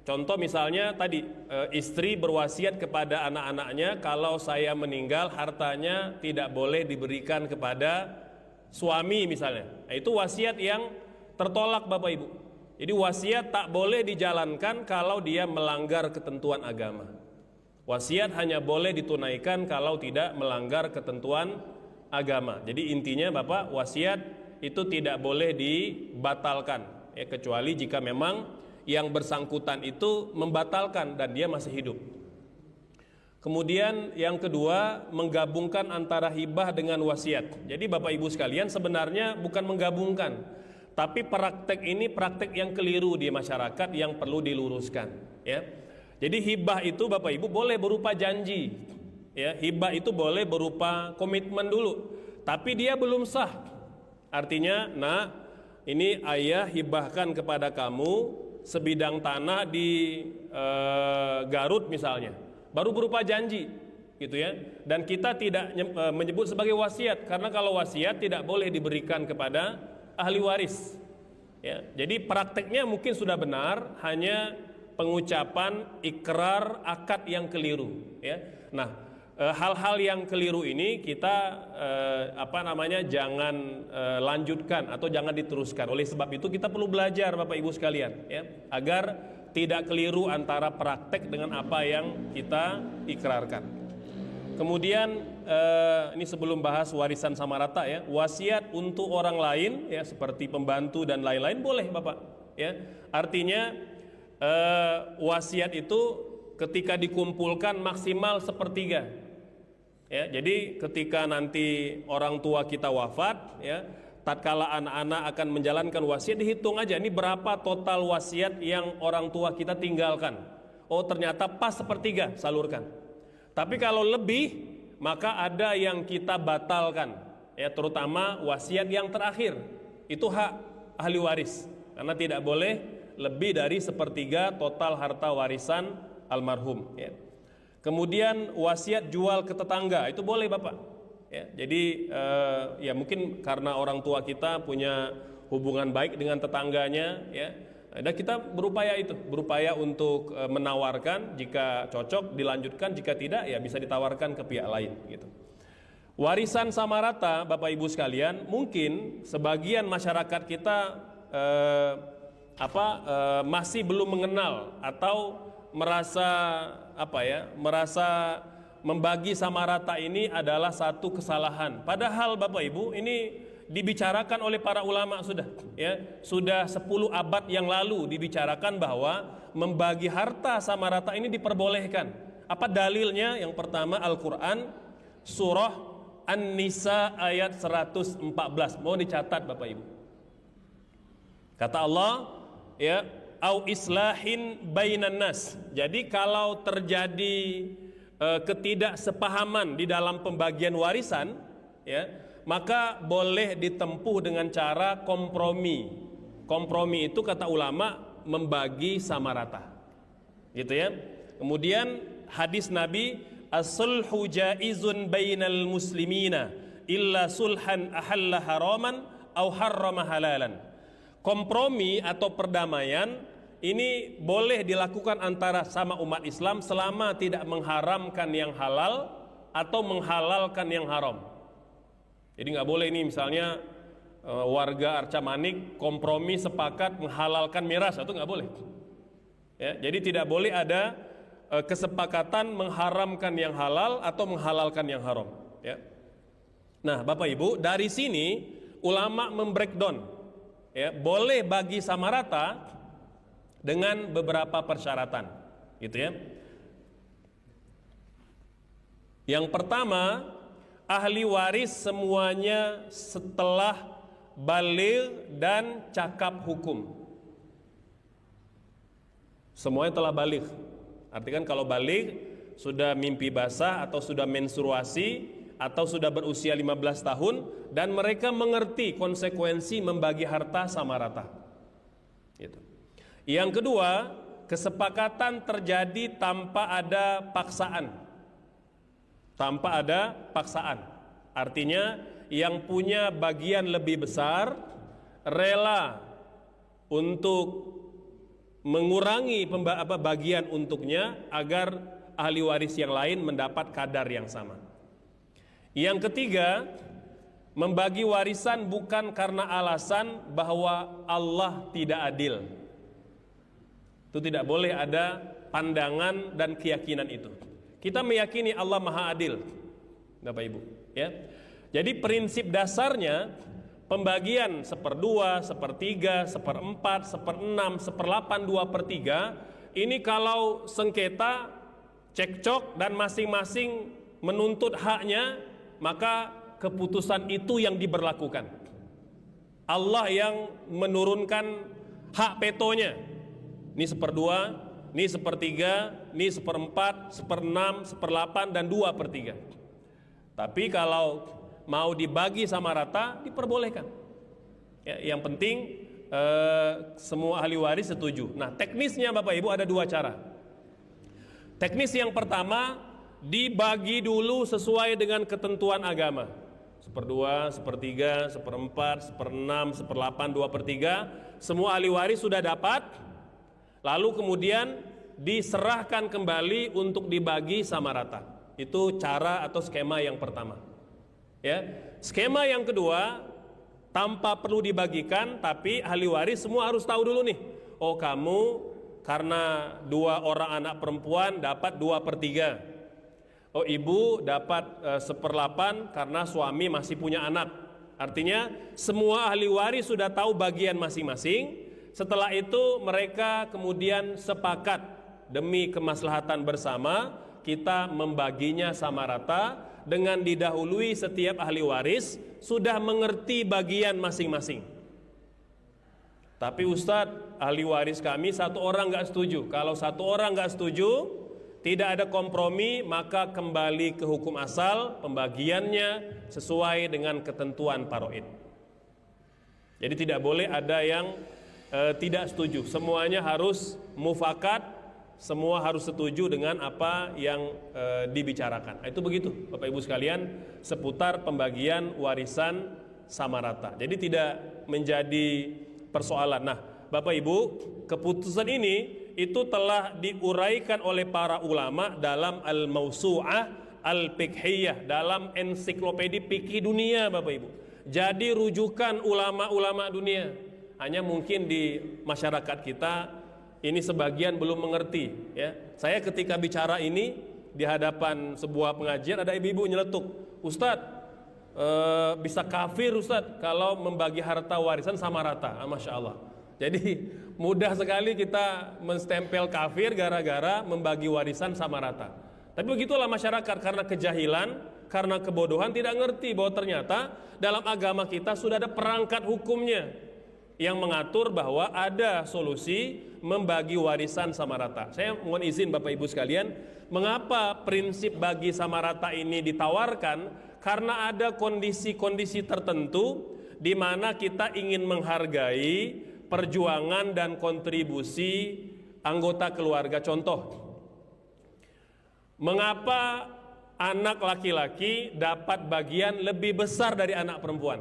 Contoh misalnya tadi istri berwasiat kepada anak-anaknya, kalau saya meninggal hartanya tidak boleh diberikan kepada suami misalnya. Nah, itu wasiat yang tertolak Bapak Ibu. Jadi wasiat tak boleh dijalankan kalau dia melanggar ketentuan agama. Wasiat hanya boleh ditunaikan kalau tidak melanggar ketentuan agama. Jadi intinya Bapak, wasiat itu tidak boleh dibatalkan ya, kecuali jika memang yang bersangkutan itu membatalkan dan dia masih hidup. Kemudian yang kedua, menggabungkan antara hibah dengan wasiat. Jadi Bapak Ibu sekalian, sebenarnya bukan menggabungkan, tapi praktek ini praktek yang keliru di masyarakat yang perlu diluruskan ya. Jadi hibah itu Bapak Ibu boleh berupa janji ya, hibah itu boleh berupa komitmen dulu, tapi dia belum sah. Artinya, nah ini ayah hibahkan kepada kamu sebidang tanah di Garut misalnya, baru berupa janji gitu ya, dan kita tidak menyebut sebagai wasiat, karena kalau wasiat tidak boleh diberikan kepada ahli waris ya. Jadi prakteknya mungkin sudah benar, hanya pengucapan ikrar akad yang keliru ya. Nah, hal-hal yang keliru ini kita jangan lanjutkan atau jangan diteruskan. Oleh sebab itu kita perlu belajar Bapak Ibu sekalian ya, agar tidak keliru antara praktek dengan apa yang kita ikrarkan. Kemudian ini sebelum bahas warisan sama rata ya, wasiat untuk orang lain ya, seperti pembantu dan lain-lain boleh Bapak ya. Artinya wasiat itu ketika dikumpulkan maksimal sepertiga ya. Jadi ketika nanti orang tua kita wafat ya, tatkala anak-anak akan menjalankan wasiat, dihitung aja ini berapa total wasiat yang orang tua kita tinggalkan. Oh ternyata pas sepertiga, salurkan. Tapi kalau lebih, maka ada yang kita batalkan ya, terutama wasiat yang terakhir. Itu hak ahli waris, karena tidak boleh lebih dari 1/3 total harta warisan almarhum, ya. Kemudian wasiat jual ke tetangga itu boleh Bapak, ya. Jadi ya mungkin karena orang tua kita punya hubungan baik dengan tetangganya, ya. Dan kita berupaya untuk menawarkan, jika cocok dilanjutkan, jika tidak ya bisa ditawarkan ke pihak lain gitu. Warisan sama rata Bapak Ibu sekalian, mungkin sebagian masyarakat kita masih belum mengenal atau merasa membagi sama rata ini adalah satu kesalahan. Padahal Bapak Ibu ini dibicarakan oleh para ulama sudah 10 abad yang lalu dibicarakan bahwa membagi harta sama rata ini diperbolehkan. Apa dalilnya? Yang pertama Al-Quran surah An-Nisa ayat 114. Mau dicatat Bapak Ibu. Kata Allah, ya, au islahin bainan nas. Jadi kalau terjadi ketidaksepahaman di dalam pembagian warisan, ya, maka boleh ditempuh dengan cara kompromi. Kompromi itu kata ulama membagi sama rata, gitu ya. Kemudian hadis Nabi, as-sulhu jaizun bainal muslimina illa sulhan ahalla haraman au harrama halalan. Kompromi atau perdamaian ini boleh dilakukan antara sama umat Islam selama tidak mengharamkan yang halal atau menghalalkan yang haram. Jadi nggak boleh ini misalnya warga Arca Manik kompromi sepakat menghalalkan miras, itu nggak boleh. Ya, jadi tidak boleh ada kesepakatan mengharamkan yang halal atau menghalalkan yang haram. Ya. Nah, Bapak Ibu, dari sini ulama membreakdown, ya, boleh bagi sama rata dengan beberapa persyaratan, gitu ya. Yang pertama, ahli waris semuanya setelah baligh dan cakap hukum. Semuanya telah baligh. Artinya kalau baligh sudah mimpi basah atau sudah menstruasi atau sudah berusia 15 tahun dan mereka mengerti konsekuensi membagi harta sama rata. Gitu. Yang kedua, kesepakatan terjadi tanpa ada paksaan. Tanpa ada paksaan. Artinya yang punya bagian lebih besar rela untuk mengurangi bagian untuknya agar ahli waris yang lain mendapat kadar yang sama. Yang ketiga, membagi warisan bukan karena alasan bahwa Allah tidak adil. Itu tidak boleh ada pandangan dan keyakinan itu. Kita meyakini Allah Maha Adil, Bapak Ibu, ya. Jadi prinsip dasarnya pembagian 1/2, 1/3, 1/4, 1/6, 1/8, 2/3 ini kalau sengketa, cekcok dan masing-masing menuntut haknya, maka keputusan itu yang diberlakukan. Allah yang menurunkan hak petonya. Ini 1/2, ini 1/3, ini 1/4, 1/6, 1/8 dan 2/3. Tapi kalau mau dibagi sama rata diperbolehkan. Ya, yang penting semua ahli waris setuju. Nah, teknisnya Bapak Ibu ada 2 cara. Teknis yang pertama, dibagi dulu sesuai dengan ketentuan agama. 1/2, 1/3, 1/4, 1/6, 1/8, 2/3. Semua ahli waris sudah dapat. Lalu kemudian diserahkan kembali untuk dibagi sama rata. Itu cara atau skema yang pertama. Ya, skema yang kedua, tanpa perlu dibagikan, tapi ahli waris semua harus tahu dulu nih. Oh, kamu karena 2 orang anak perempuan dapat 2/3. Oh, ibu dapat 1/8 karena suami masih punya anak. Artinya semua ahli waris sudah tahu bagian masing-masing. Setelah itu mereka kemudian sepakat demi kemaslahatan bersama kita membaginya sama rata dengan didahului setiap ahli waris sudah mengerti bagian masing-masing. Tapi Ustadz, ahli waris kami 1 orang nggak setuju. Kalau 1 orang nggak setuju, tidak ada kompromi, maka kembali ke hukum asal, pembagiannya sesuai dengan ketentuan paroid. Jadi tidak boleh ada yang tidak setuju. Semuanya harus mufakat, semua harus setuju dengan apa yang dibicarakan. Itu begitu Bapak Ibu sekalian seputar pembagian warisan sama rata. Jadi tidak menjadi persoalan. Nah, Bapak Ibu, keputusan ini itu telah diuraikan oleh para ulama dalam Al-Mawsu'ah Al-Fiqhiyah, dalam ensiklopedi fikih dunia Bapak Ibu. Jadi rujukan ulama-ulama dunia. Hanya mungkin di masyarakat kita ini sebagian belum mengerti ya. Saya ketika bicara ini di hadapan sebuah pengajian ada ibu-ibu nyeletuk, "Ustadz, bisa kafir Ustadz kalau membagi harta warisan sama rata." Masya Allah. Jadi mudah sekali kita menstempel kafir gara-gara membagi warisan sama rata. Tapi begitulah masyarakat, karena kejahilan, karena kebodohan, tidak ngerti bahwa ternyata dalam agama kita sudah ada perangkat hukumnya yang mengatur bahwa ada solusi membagi warisan sama rata. Saya mohon izin Bapak Ibu sekalian, mengapa prinsip bagi sama rata ini ditawarkan? Karena ada kondisi-kondisi tertentu di mana kita ingin menghargai perjuangan dan kontribusi anggota keluarga. Contoh, mengapa anak laki-laki dapat bagian lebih besar dari anak perempuan?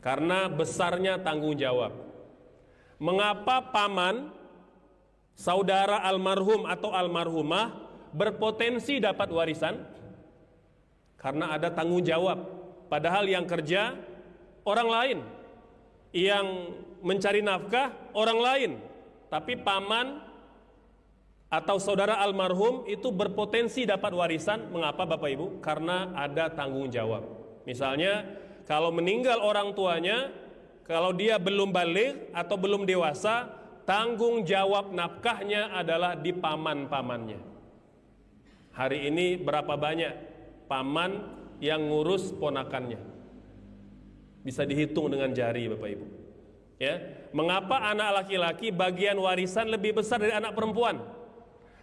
Karena besarnya tanggung jawab. Mengapa paman, saudara almarhum atau almarhumah berpotensi dapat warisan? Karena ada tanggung jawab. Padahal yang kerja orang lain, yang mencari nafkah orang lain. Tapi paman atau saudara almarhum itu berpotensi dapat warisan. Mengapa Bapak Ibu? Karena ada tanggung jawab. Misalnya kalau meninggal orang tuanya, kalau dia belum baligh atau belum dewasa, tanggung jawab nafkahnya adalah di paman-pamannya. Hari ini berapa banyak paman yang ngurus ponakannya? Bisa dihitung dengan jari Bapak Ibu. Ya, mengapa anak laki-laki bagian warisan lebih besar dari anak perempuan?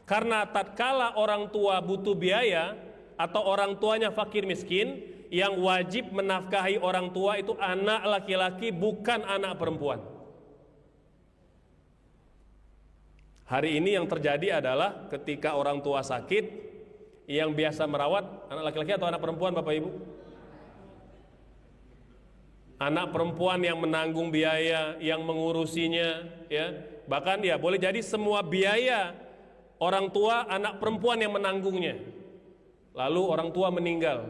Karena tatkala orang tua butuh biaya atau orang tuanya fakir miskin, yang wajib menafkahi orang tua itu anak laki-laki, bukan anak perempuan. Hari ini yang terjadi adalah ketika orang tua sakit, yang biasa merawat anak laki-laki atau anak perempuan Bapak Ibu? Anak perempuan yang menanggung biaya, yang mengurusinya, ya. Bahkan ya boleh jadi semua biaya orang tua anak perempuan yang menanggungnya. Lalu orang tua meninggal,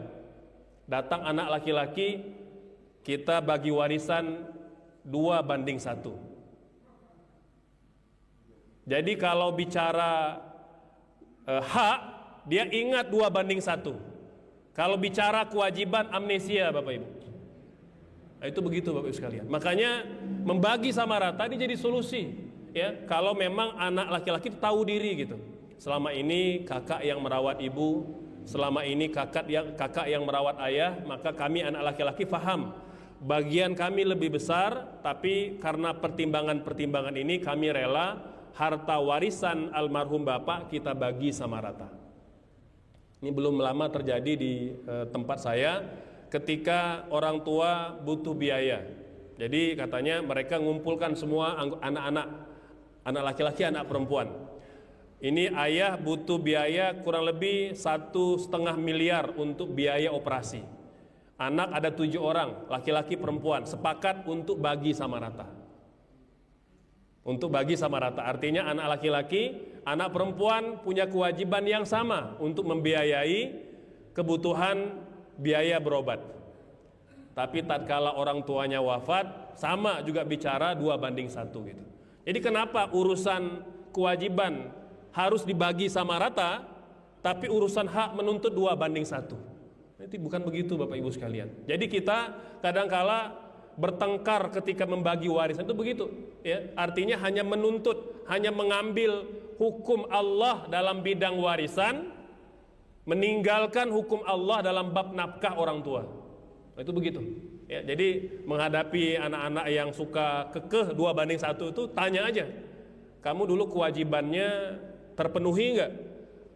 datang anak laki-laki, kita bagi warisan 2:1. Jadi kalau bicara hak, dia ingat 2:1. Kalau bicara kewajiban, amnesia Bapak Ibu. Nah, itu begitu Bapak Ibu sekalian. Makanya membagi sama rata ini jadi solusi. Ya, kalau memang anak laki-laki tahu diri gitu. Selama ini kakak yang merawat ibu, selama ini kakak yang merawat ayah, maka kami anak laki-laki paham bagian kami lebih besar, tapi karena pertimbangan-pertimbangan ini kami rela harta warisan almarhum bapak kita bagi sama rata. Ini belum lama terjadi di tempat saya ketika orang tua butuh biaya. Jadi katanya mereka ngumpulkan semua anak laki-laki, anak perempuan. Ini ayah butuh biaya kurang lebih 1,5 miliar untuk biaya operasi. Anak ada 7 orang, laki-laki perempuan, sepakat untuk bagi sama rata. Untuk bagi sama rata, artinya anak laki-laki, anak perempuan punya kewajiban yang sama untuk membiayai kebutuhan biaya berobat. Tapi tatkala orang tuanya wafat, sama juga bicara 2:1 gitu. Jadi kenapa urusan kewajiban harus dibagi sama rata, tapi urusan hak menuntut 2:1? Itu bukan begitu Bapak Ibu sekalian. Jadi kita kadangkala bertengkar ketika membagi warisan itu begitu, ya. Artinya hanya menuntut, hanya mengambil hukum Allah dalam bidang warisan, meninggalkan hukum Allah dalam bab nafkah orang tua. Itu begitu. Ya, jadi menghadapi anak-anak yang suka kekeh 2:1 itu tanya aja, kamu dulu kewajibannya terpenuhi enggak?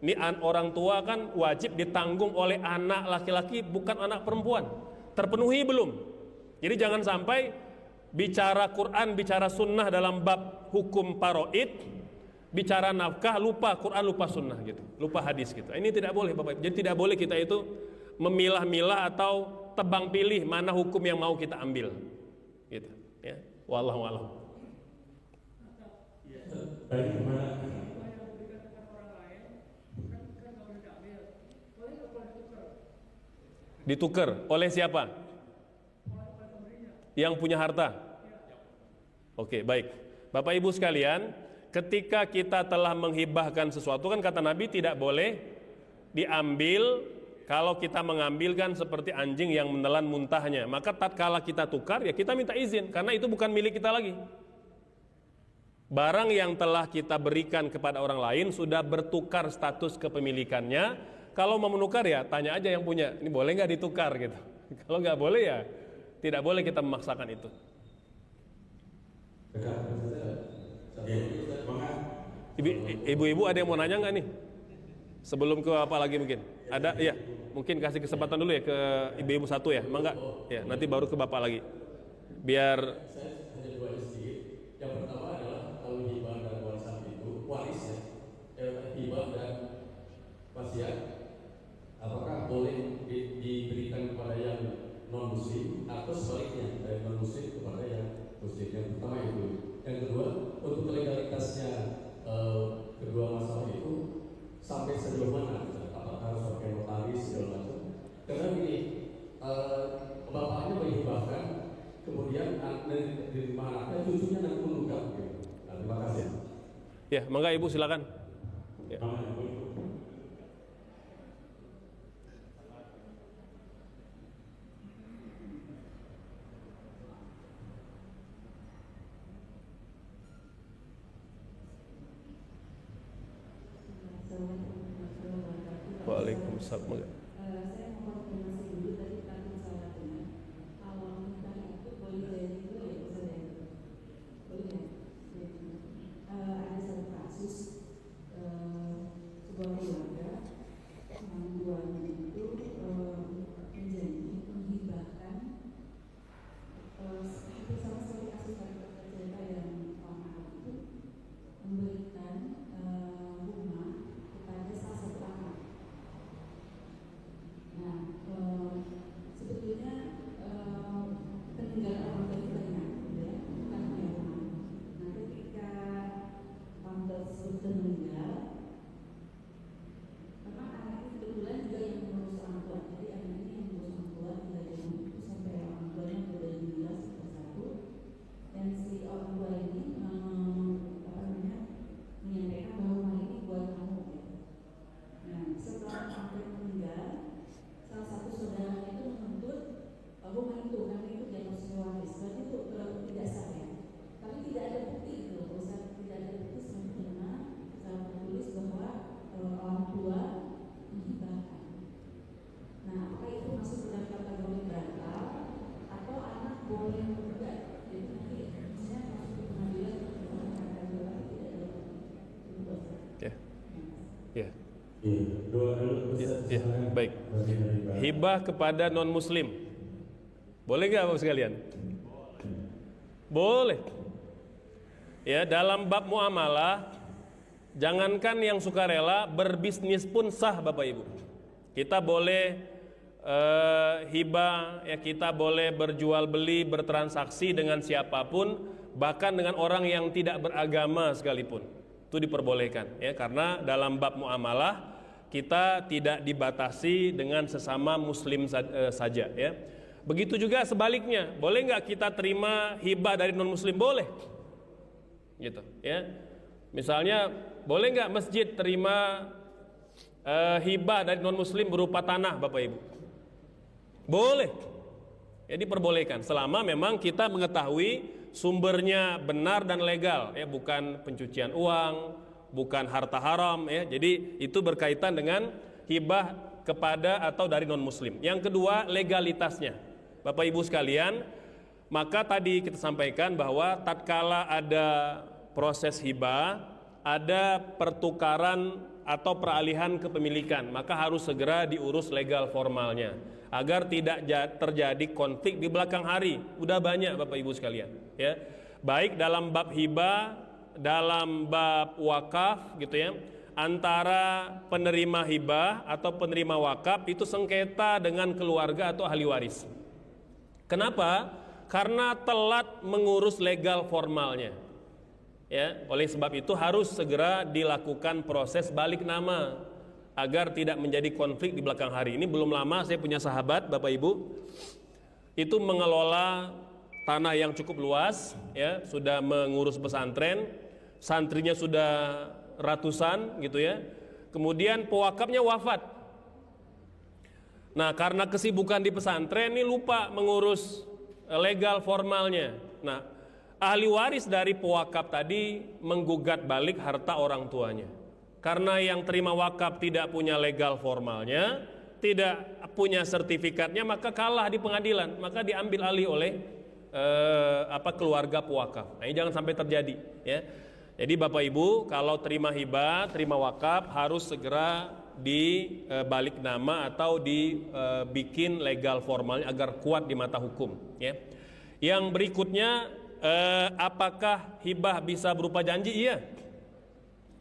Ini orang tua kan wajib ditanggung oleh anak laki-laki, bukan anak perempuan. terpenuhi belum. Jadi jangan sampai bicara Quran, bicara sunnah dalam bab hukum faraid, bicara nafkah lupa Quran, lupa sunnah gitu, lupa hadis gitu. Ini tidak boleh Bapak Ibu. Jadi tidak boleh kita itu memilah-milah atau tebang pilih mana hukum yang mau kita ambil gitu ya. Wallahu a'lam. Baik, gimana? Ditukar oleh siapa? Yang punya harta. Oke, baik. Bapak Ibu sekalian, ketika kita telah menghibahkan sesuatu, kan kata Nabi tidak boleh diambil. Kalau kita mengambilkan seperti anjing yang menelan muntahnya, maka tatkala kita tukar ya kita minta izin, karena itu bukan milik kita lagi. Barang yang telah kita berikan kepada orang lain sudah bertukar status kepemilikannya. Kalau mau menukar ya tanya aja yang punya, ini boleh nggak ditukar gitu. Kalau nggak boleh ya tidak boleh kita memaksakan itu. Ibu-ibu ada yang mau nanya nggak nih? Sebelum ke apa lagi mungkin? Ada? Ya, mungkin kasih kesempatan dulu ya ke ibu-ibu satu ya, emang enggak? Ya, nanti baru ke bapak lagi. Biar saya hanya dua sedikit. Yang pertama adalah kalau hibah dan warisan itu waris ya, hibah dan wasiat, apakah boleh diberikan kepada yang non muslim atau sebaliknya dari non muslim kepada yang muslim? Yang pertama itu. Yang kedua, untuk legalitasnya kedua masalah itu sampai sejauh mana? Apakah harus pakai notaris segala macam? Karena ini bapaknya menghibahkan, kemudian dari mana cucunya nanti menukar. Nah, terima kasih. ya, mangga ibu silakan. Ya. Waalaikumsalam. Saya mau konfirmasi dulu tadi takut salah dengar. Awal nikah itu poligami itu ya boleh. Ada satu kasus sebuah keluarga yang duanya itu menjanji menghibahkan hampir sama seperti kasus cerita yang awal itu memberikan rumah kepada salah satu anak. Nah, sebetulnya peninggalan orang tua itu banyak, ya, bukan hanya rumah. Nah, ketika orang tua tersebut meninggal, memang anak itu kebetulan juga yang mengurus orang tua. Jadi anak ini yang mengurus orang tua tinggal di rumah itu sampai orang tuanya sudah meninggal satu-satu. Dan si orang tua ini menyampaikan bahwa rumah ini buat kamu. Nah, setelah sampai meninggal, salah satu saudaranya itu menuntut rumah itu karena itu dianggap waris. Berarti itu tidak sah ya. Tapi tidak ada bukti itu, tidak ada bukti sebagaimana secara tertulis bahwa orang tua menghibahkan. Nah, apakah itu masuk dalam kategori berantal atau anak boleh menggugat? Jadi nanti misalnya masuk ke pengadilan mengatakan bahwa tidak ada bukti. Ya. Ya, baik. Hibah kepada non muslim. Boleh nggak Bapak sekalian? Boleh. Ya, dalam bab muamalah, jangankan yang sukarela, berbisnis pun sah Bapak Ibu. Kita boleh hibah, ya, kita boleh berjual beli, bertransaksi dengan siapapun, bahkan dengan orang yang tidak beragama sekalipun. Itu diperbolehkan, ya, karena dalam bab muamalah kita tidak dibatasi dengan sesama muslim saja, ya. Begitu juga sebaliknya, boleh nggak kita terima hibah dari non muslim? Boleh, gitu, ya. Misalnya boleh nggak masjid terima hibah dari non muslim berupa tanah, Bapak Ibu? Boleh, ya, diperbolehkan selama memang kita mengetahui sumbernya benar dan legal, ya, bukan pencucian uang, bukan harta haram, ya. Jadi itu berkaitan dengan hibah kepada atau dari non muslim. Yang kedua, legalitasnya. Bapak Ibu sekalian, maka tadi kita sampaikan bahwa tatkala ada proses hibah, ada pertukaran atau peralihan kepemilikan, maka harus segera diurus legal formalnya agar tidak terjadi konflik di belakang hari. Udah banyak Bapak Ibu sekalian, ya. Baik dalam bab hibah, dalam bab wakaf gitu ya. Antara penerima hibah atau penerima wakaf itu sengketa dengan keluarga atau ahli waris. Kenapa? Karena telat mengurus legal formalnya. Ya, oleh sebab itu harus segera dilakukan proses balik nama agar tidak menjadi konflik di belakang hari. Ini belum lama saya punya sahabat Bapak Ibu itu mengelola tanah yang cukup luas, ya, sudah mengurus pesantren, santrinya sudah ratusan gitu ya. Kemudian pewakafnya wafat. Nah, karena kesibukan di pesantren ini lupa mengurus legal formalnya. Nah, ahli waris dari pewakaf tadi menggugat balik harta orang tuanya. Karena yang terima wakaf tidak punya legal formalnya, tidak punya sertifikatnya, maka kalah di pengadilan, maka diambil alih oleh keluarga pewakaf. Nah, ini jangan sampai terjadi, ya. Jadi Bapak Ibu kalau terima hibah, terima wakaf harus segera dibalik nama atau dibikin legal formalnya agar kuat di mata hukum, ya. Yang berikutnya, apakah hibah bisa berupa janji? Iya.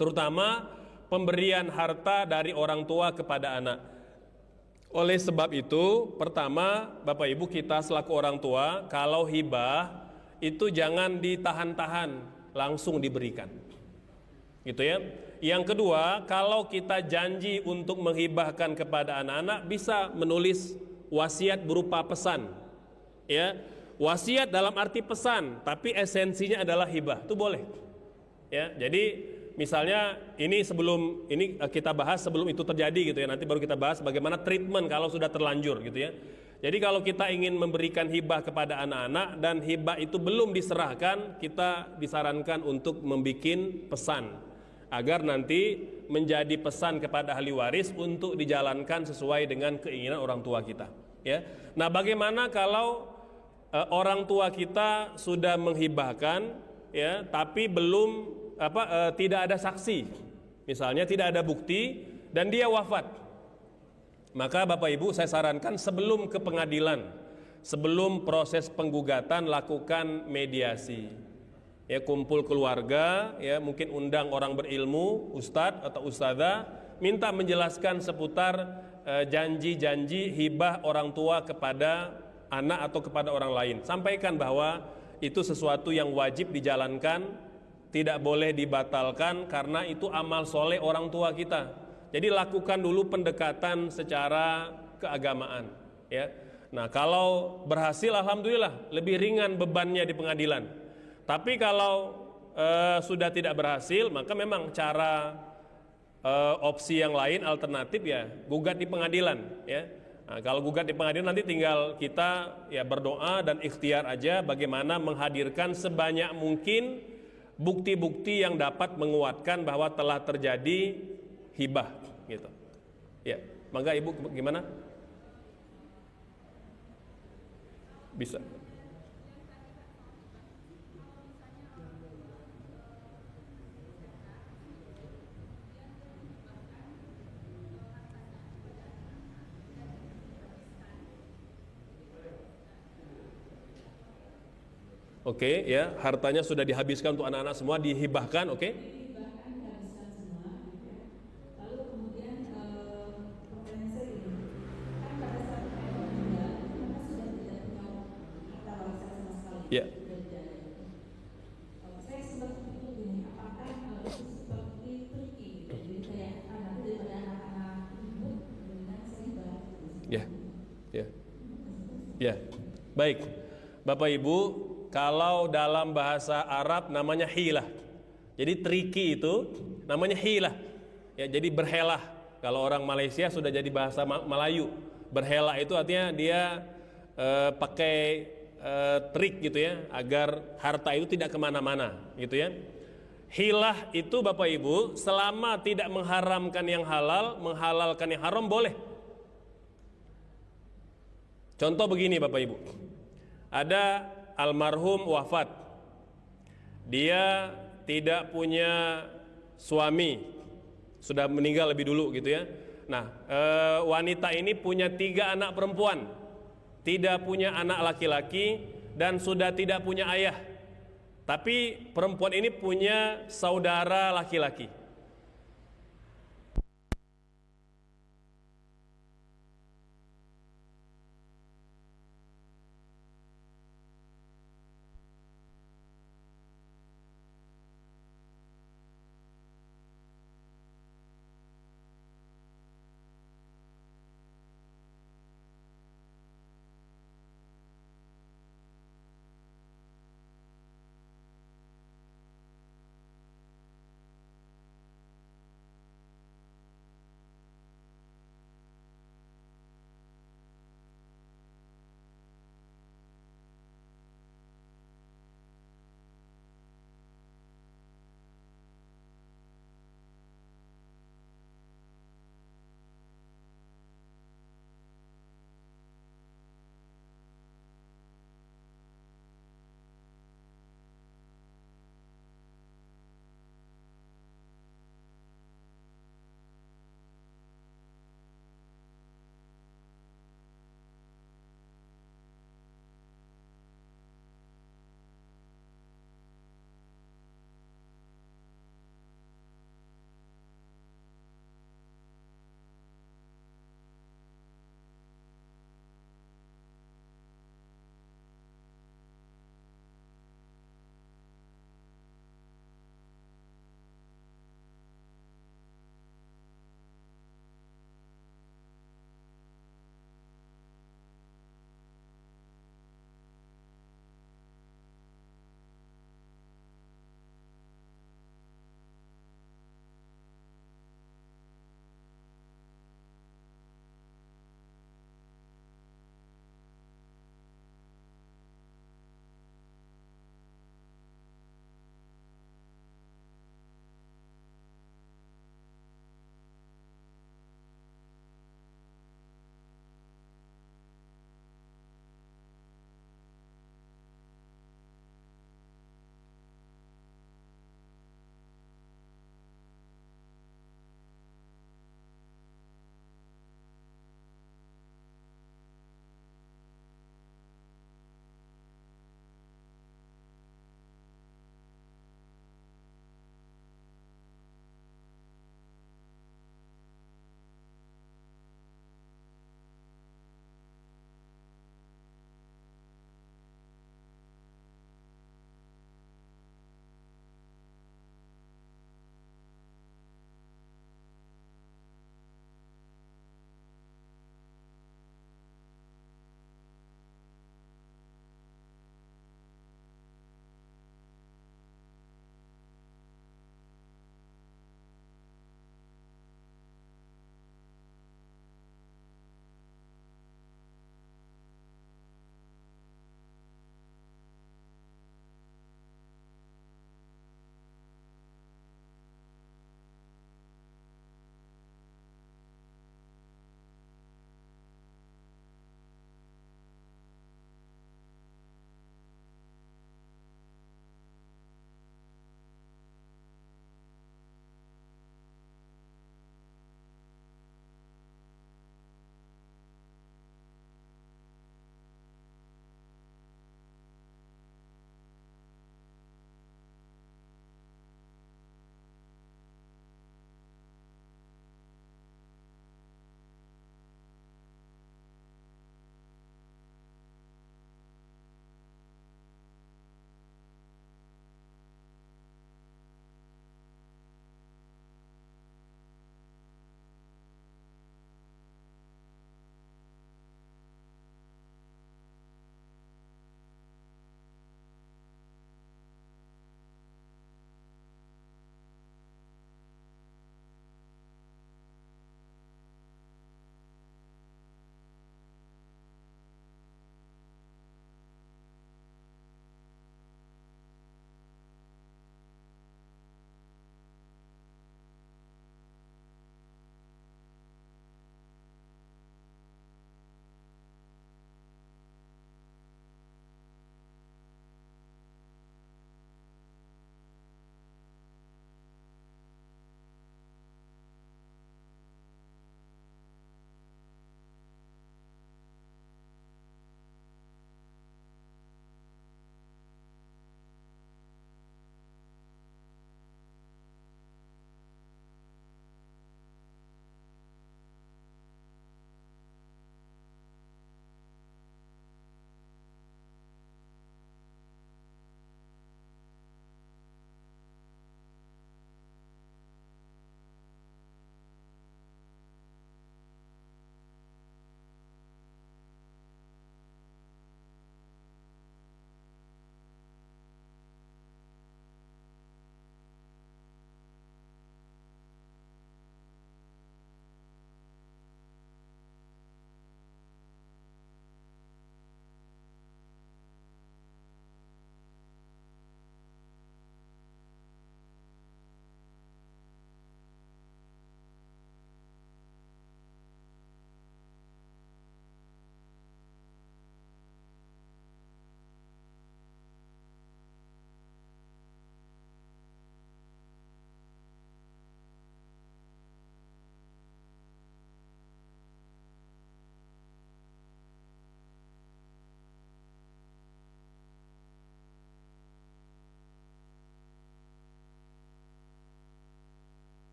Terutama pemberian harta dari orang tua kepada anak. Oleh sebab itu, pertama Bapak Ibu kita selaku orang tua kalau hibah itu jangan ditahan-tahan, langsung diberikan, gitu ya. Yang kedua, kalau kita janji untuk menghibahkan kepada anak-anak, bisa menulis wasiat berupa pesan, ya. Wasiat dalam arti pesan, tapi esensinya adalah hibah, itu boleh, ya. Jadi misalnya ini kita bahas sebelum itu terjadi gitu ya. Nanti baru kita bahas bagaimana treatment kalau sudah terlanjur gitu ya. Jadi kalau kita ingin memberikan hibah kepada anak-anak dan hibah itu belum diserahkan, kita disarankan untuk membuat pesan agar nanti menjadi pesan kepada ahli waris untuk dijalankan sesuai dengan keinginan orang tua kita, ya. Nah, bagaimana kalau orang tua kita sudah menghibahkan, ya, tapi belum tidak ada saksi, misalnya tidak ada bukti dan dia wafat? Maka Bapak Ibu saya sarankan sebelum ke pengadilan, sebelum proses penggugatan lakukan mediasi. Ya, kumpul keluarga, ya, mungkin undang orang berilmu, ustadz atau ustadzah, minta menjelaskan seputar janji-janji hibah orang tua kepada anak atau kepada orang lain. Sampaikan bahwa itu sesuatu yang wajib dijalankan, tidak boleh dibatalkan karena itu amal soleh orang tua kita. Jadi lakukan dulu pendekatan secara keagamaan, ya. Nah, kalau berhasil alhamdulillah lebih ringan bebannya di pengadilan. Tapi kalau sudah tidak berhasil, maka memang cara opsi yang lain alternatif ya gugat di pengadilan, ya. Nah, kalau gugat di pengadilan nanti tinggal kita ya berdoa dan ikhtiar aja bagaimana menghadirkan sebanyak mungkin bukti-bukti yang dapat menguatkan bahwa telah terjadi hibah, gitu. Ya, mangga Ibu gimana? Bisa. Oke, ya, hartanya sudah dihabiskan untuk anak-anak semua, dihibahkan, oke? Dihibahkan, dihabiskan semua, gitu ya. Lalu kemudian pertanyaan saya ini, kan pada saat mereka meninggal, mereka sudah tidak punya harta warisan sama sekali. Ya. Sudah tidak ada itu. Saya sempat berpikir gini, apakah itu seperti tricky, gitu. Jadi kayak nanti daripada anak-anak ibu, kemudian saya hibah. Ya, ya, ya. Baik, Bapak Ibu. Kalau dalam bahasa Arab namanya hilah. Jadi tricky itu namanya hilah. Ya, jadi berhelah. Kalau orang Malaysia sudah jadi bahasa Melayu. Berhelah itu artinya dia pakai trik gitu ya, agar harta itu tidak kemana-mana gitu ya. Hilah itu Bapak Ibu selama tidak mengharamkan yang halal, menghalalkan yang haram boleh. Contoh begini Bapak Ibu. Ada almarhum wafat, dia tidak punya suami, sudah meninggal lebih dulu gitu ya. Nah, wanita ini punya 3 anak perempuan, tidak punya anak laki-laki dan sudah tidak punya ayah. Tapi perempuan ini punya saudara laki-laki.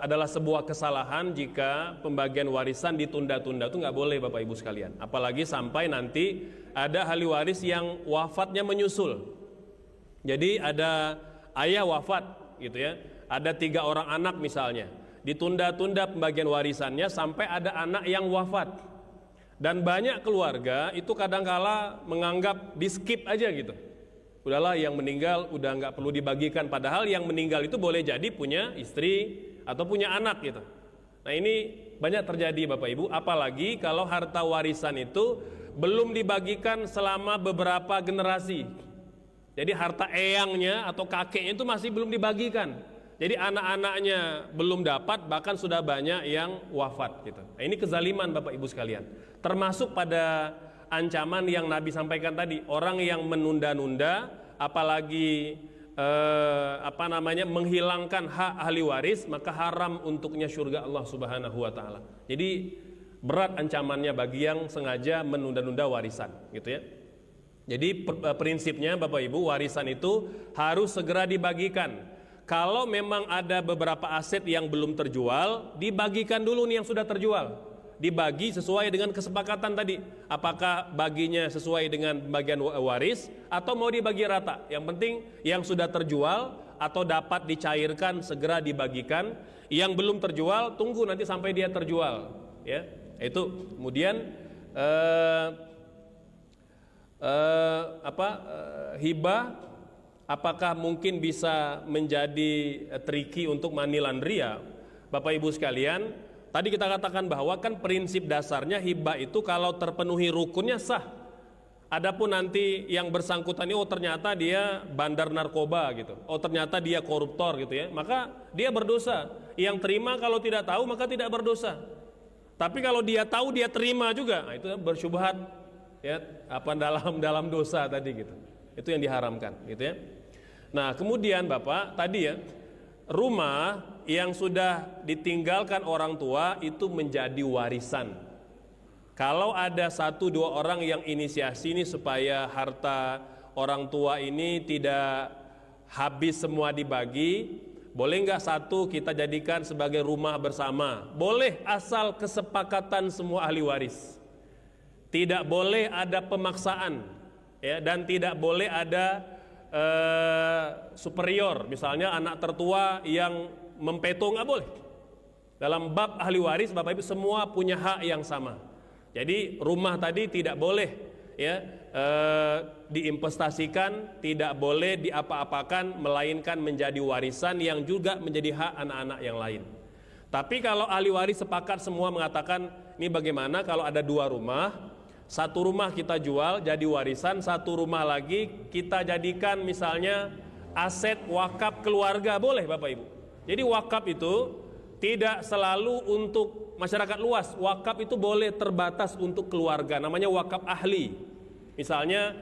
adalah sebuah kesalahan jika pembagian warisan ditunda-tunda. Itu nggak boleh Bapak Ibu sekalian. Apalagi sampai nanti ada ahli waris yang wafatnya menyusul. Jadi ada ayah wafat gitu ya, ada 3 orang anak misalnya, ditunda-tunda pembagian warisannya sampai ada anak yang wafat. Dan banyak keluarga itu kadangkala menganggap di skip aja gitu. Udahlah, yang meninggal udah nggak perlu dibagikan, padahal yang meninggal itu boleh jadi punya istri atau punya anak gitu. Nah ini banyak terjadi Bapak Ibu, apalagi kalau harta warisan itu belum dibagikan selama beberapa generasi. Jadi harta eyangnya atau kakeknya itu masih belum dibagikan. Jadi anak-anaknya belum dapat, bahkan sudah banyak yang wafat gitu. Nah, ini kezaliman Bapak Ibu sekalian. Termasuk pada ancaman yang Nabi sampaikan tadi, orang yang menunda-nunda apalagi menghilangkan hak ahli waris, maka haram untuknya surga Allah Subhanahu wa taala. Jadi berat ancamannya bagi yang sengaja menunda-nunda warisan gitu ya. Jadi prinsipnya Bapak Ibu, warisan itu harus segera dibagikan. Kalau memang ada beberapa aset yang belum terjual, dibagikan dulu nih yang sudah terjual. Dibagi sesuai dengan kesepakatan tadi. Apakah baginya sesuai dengan bagian waris atau mau dibagi rata. Yang penting yang sudah terjual atau dapat dicairkan segera dibagikan. Yang belum terjual tunggu nanti sampai dia terjual. Ya, itu kemudian hibah, apakah mungkin bisa menjadi tricky untuk money laundry ya? Bapak Ibu sekalian, tadi kita katakan bahwa kan prinsip dasarnya hibah itu kalau terpenuhi rukunnya sah. Adapun nanti yang bersangkutan ini, oh ternyata dia bandar narkoba gitu, oh ternyata dia koruptor gitu ya, maka dia berdosa. Yang terima kalau tidak tahu maka tidak berdosa. Tapi kalau dia tahu dia terima juga, nah itu bersyubhat ya, dalam dosa tadi gitu. Itu yang diharamkan gitu ya. Nah kemudian Bapak tadi ya, rumah yang sudah ditinggalkan orang tua itu menjadi warisan. Kalau ada 1-2 orang yang inisiasi ini supaya harta orang tua ini tidak habis semua dibagi, boleh nggak satu kita jadikan sebagai rumah bersama? Boleh, asal kesepakatan semua ahli waris. Tidak boleh ada pemaksaan ya, dan tidak boleh ada superior, misalnya anak tertua yang mempeto, nggak boleh. Dalam bab ahli waris Bapak Ibu semua punya hak yang sama. Jadi rumah tadi tidak boleh ya diinvestasikan, tidak boleh diapa-apakan, melainkan menjadi warisan yang juga menjadi hak anak-anak yang lain. Tapi kalau ahli waris sepakat semua mengatakan, ini bagaimana kalau ada 2 rumah, 1 rumah kita jual jadi warisan, 1 rumah lagi kita jadikan misalnya aset wakaf keluarga, boleh Bapak Ibu. Jadi wakaf itu tidak selalu untuk masyarakat luas, wakaf itu boleh terbatas untuk keluarga, namanya wakaf ahli. Misalnya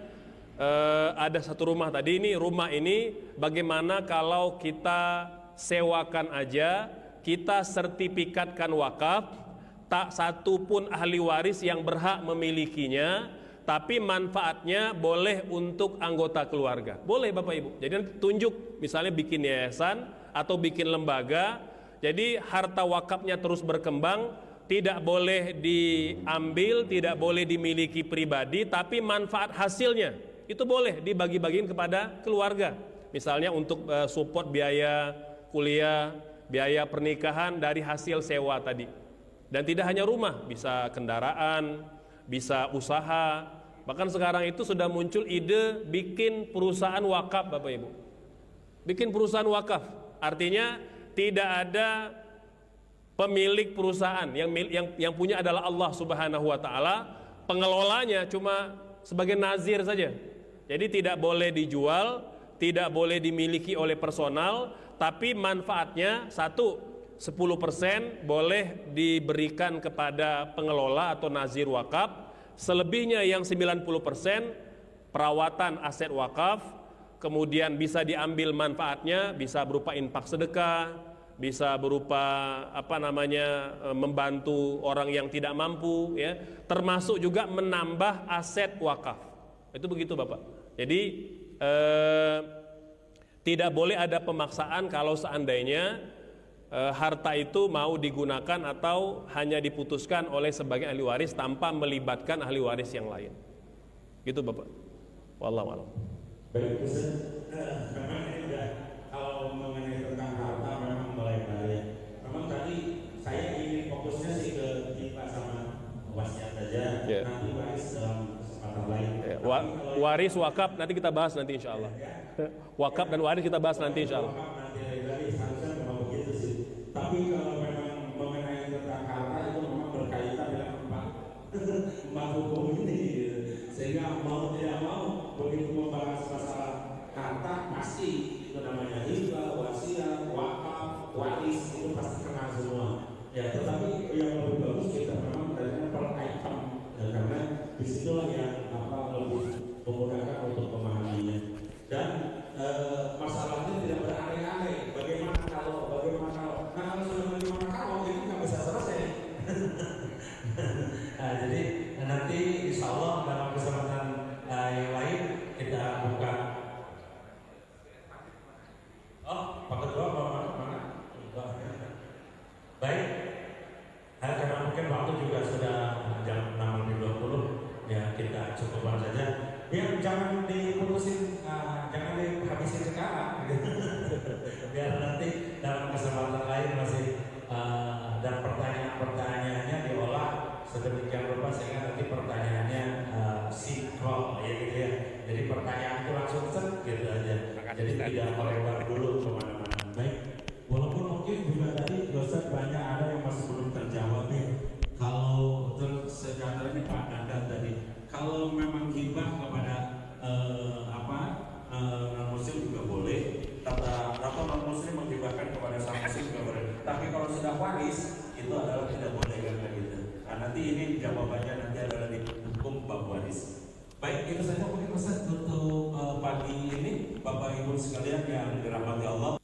ada 1 rumah tadi, ini rumah ini bagaimana kalau kita sewakan aja, kita sertifikatkan wakaf, tak satu pun ahli waris yang berhak memilikinya, tapi manfaatnya boleh untuk anggota keluarga. Boleh Bapak Ibu. Jadi nanti tunjuk, misalnya bikin yayasan atau bikin lembaga, jadi harta wakafnya terus berkembang, tidak boleh diambil, tidak boleh dimiliki pribadi, tapi manfaat hasilnya itu boleh dibagi-bagiin kepada keluarga. Misalnya untuk support biaya kuliah, biaya pernikahan dari hasil sewa tadi. Dan tidak hanya rumah, bisa kendaraan, bisa usaha. Bahkan sekarang itu sudah muncul ide bikin perusahaan wakaf Bapak Ibu. Bikin perusahaan wakaf, artinya tidak ada pemilik perusahaan, yang punya adalah Allah Subhanahu wa taala, pengelolanya cuma sebagai nazir saja. Jadi tidak boleh dijual, tidak boleh dimiliki oleh personal, tapi manfaatnya 10% boleh diberikan kepada pengelola atau nazir wakaf, selebihnya yang 90% perawatan aset wakaf, kemudian bisa diambil manfaatnya, bisa berupa infak sedekah, bisa berupa membantu orang yang tidak mampu ya, termasuk juga menambah aset wakaf. Itu begitu Bapak. Jadi Tidak boleh ada pemaksaan kalau seandainya harta itu mau digunakan atau hanya diputuskan oleh sebagian ahli waris tanpa melibatkan ahli waris yang lain. Gitu Bapak. Wallahu a'lam. Baik, Ustaz. Memang ini udah kalau mengenai tentang harta memang mulai bahaya. Memang tadi saya ingin fokusnya sih ke kita sama wasiat saja. Yeah. Nanti waris dalam kesempatan lain. Ya, waris wakaf nanti kita bahas nanti insya Allah. Wakaf dan waris kita bahas nanti insya Allah. Nanti harusnya memang begitu sih. Tapi kalau memang mengenai tentang harta itu memang berkaitan dengan empat hukum ini, gitu. Sehingga mau tidak mau begitu membahas masalah harta pasti itu namanya hibah, wasiat, wakaf, waris itu pasti kena semua. Ya, tetapi yang lebih bagus kita memang dari per item, ya, karena disitulah yang lebih memudahkan untuk memahaminya. Dan masalahnya tidak beraneh-aneh. Bagaimana kalau nah, kalau sudah bagaimana kalau ini nggak bisa selesai. Nah, jadi nanti insya Allah dalam kesempatan yang lain kita buka. Oh, pakai dua mana? Baik. Karena mungkin waktu juga sudah jam 6:20, ya kita cukupkan saja. Ya, jangan diputusin, jangan dihabisin sekarang. Biar nanti dalam kesempatan lain masih dan pertanyaan-pertanyaannya diolah sedemikian rupa sehingga nanti pertanyaannya sinkron, ya gitu ya. Jadi pertanyaan itu langsung set gitu aja. Jadi tidak melebar dulu kemana-mana. Baik. Walaupun mungkin juga tadi Ustaz banyak ada yang masih belum terjawab nih. Kalau tersejahtera ini Pak Dandan tadi, kalau memang hibah kepada non-muslim juga boleh, atau non-muslim menghibahkan kepada sang muslim juga boleh. Tapi kalau sudah waris itu adalah tidak boleh kan gitu. Nah, nanti ini jawabannya nanti adalah di hukum bab waris. Baik, itu saja mungkin Ustaz untuk pagi ini, Bapak Ibu sekalian yang dirahmati Allah.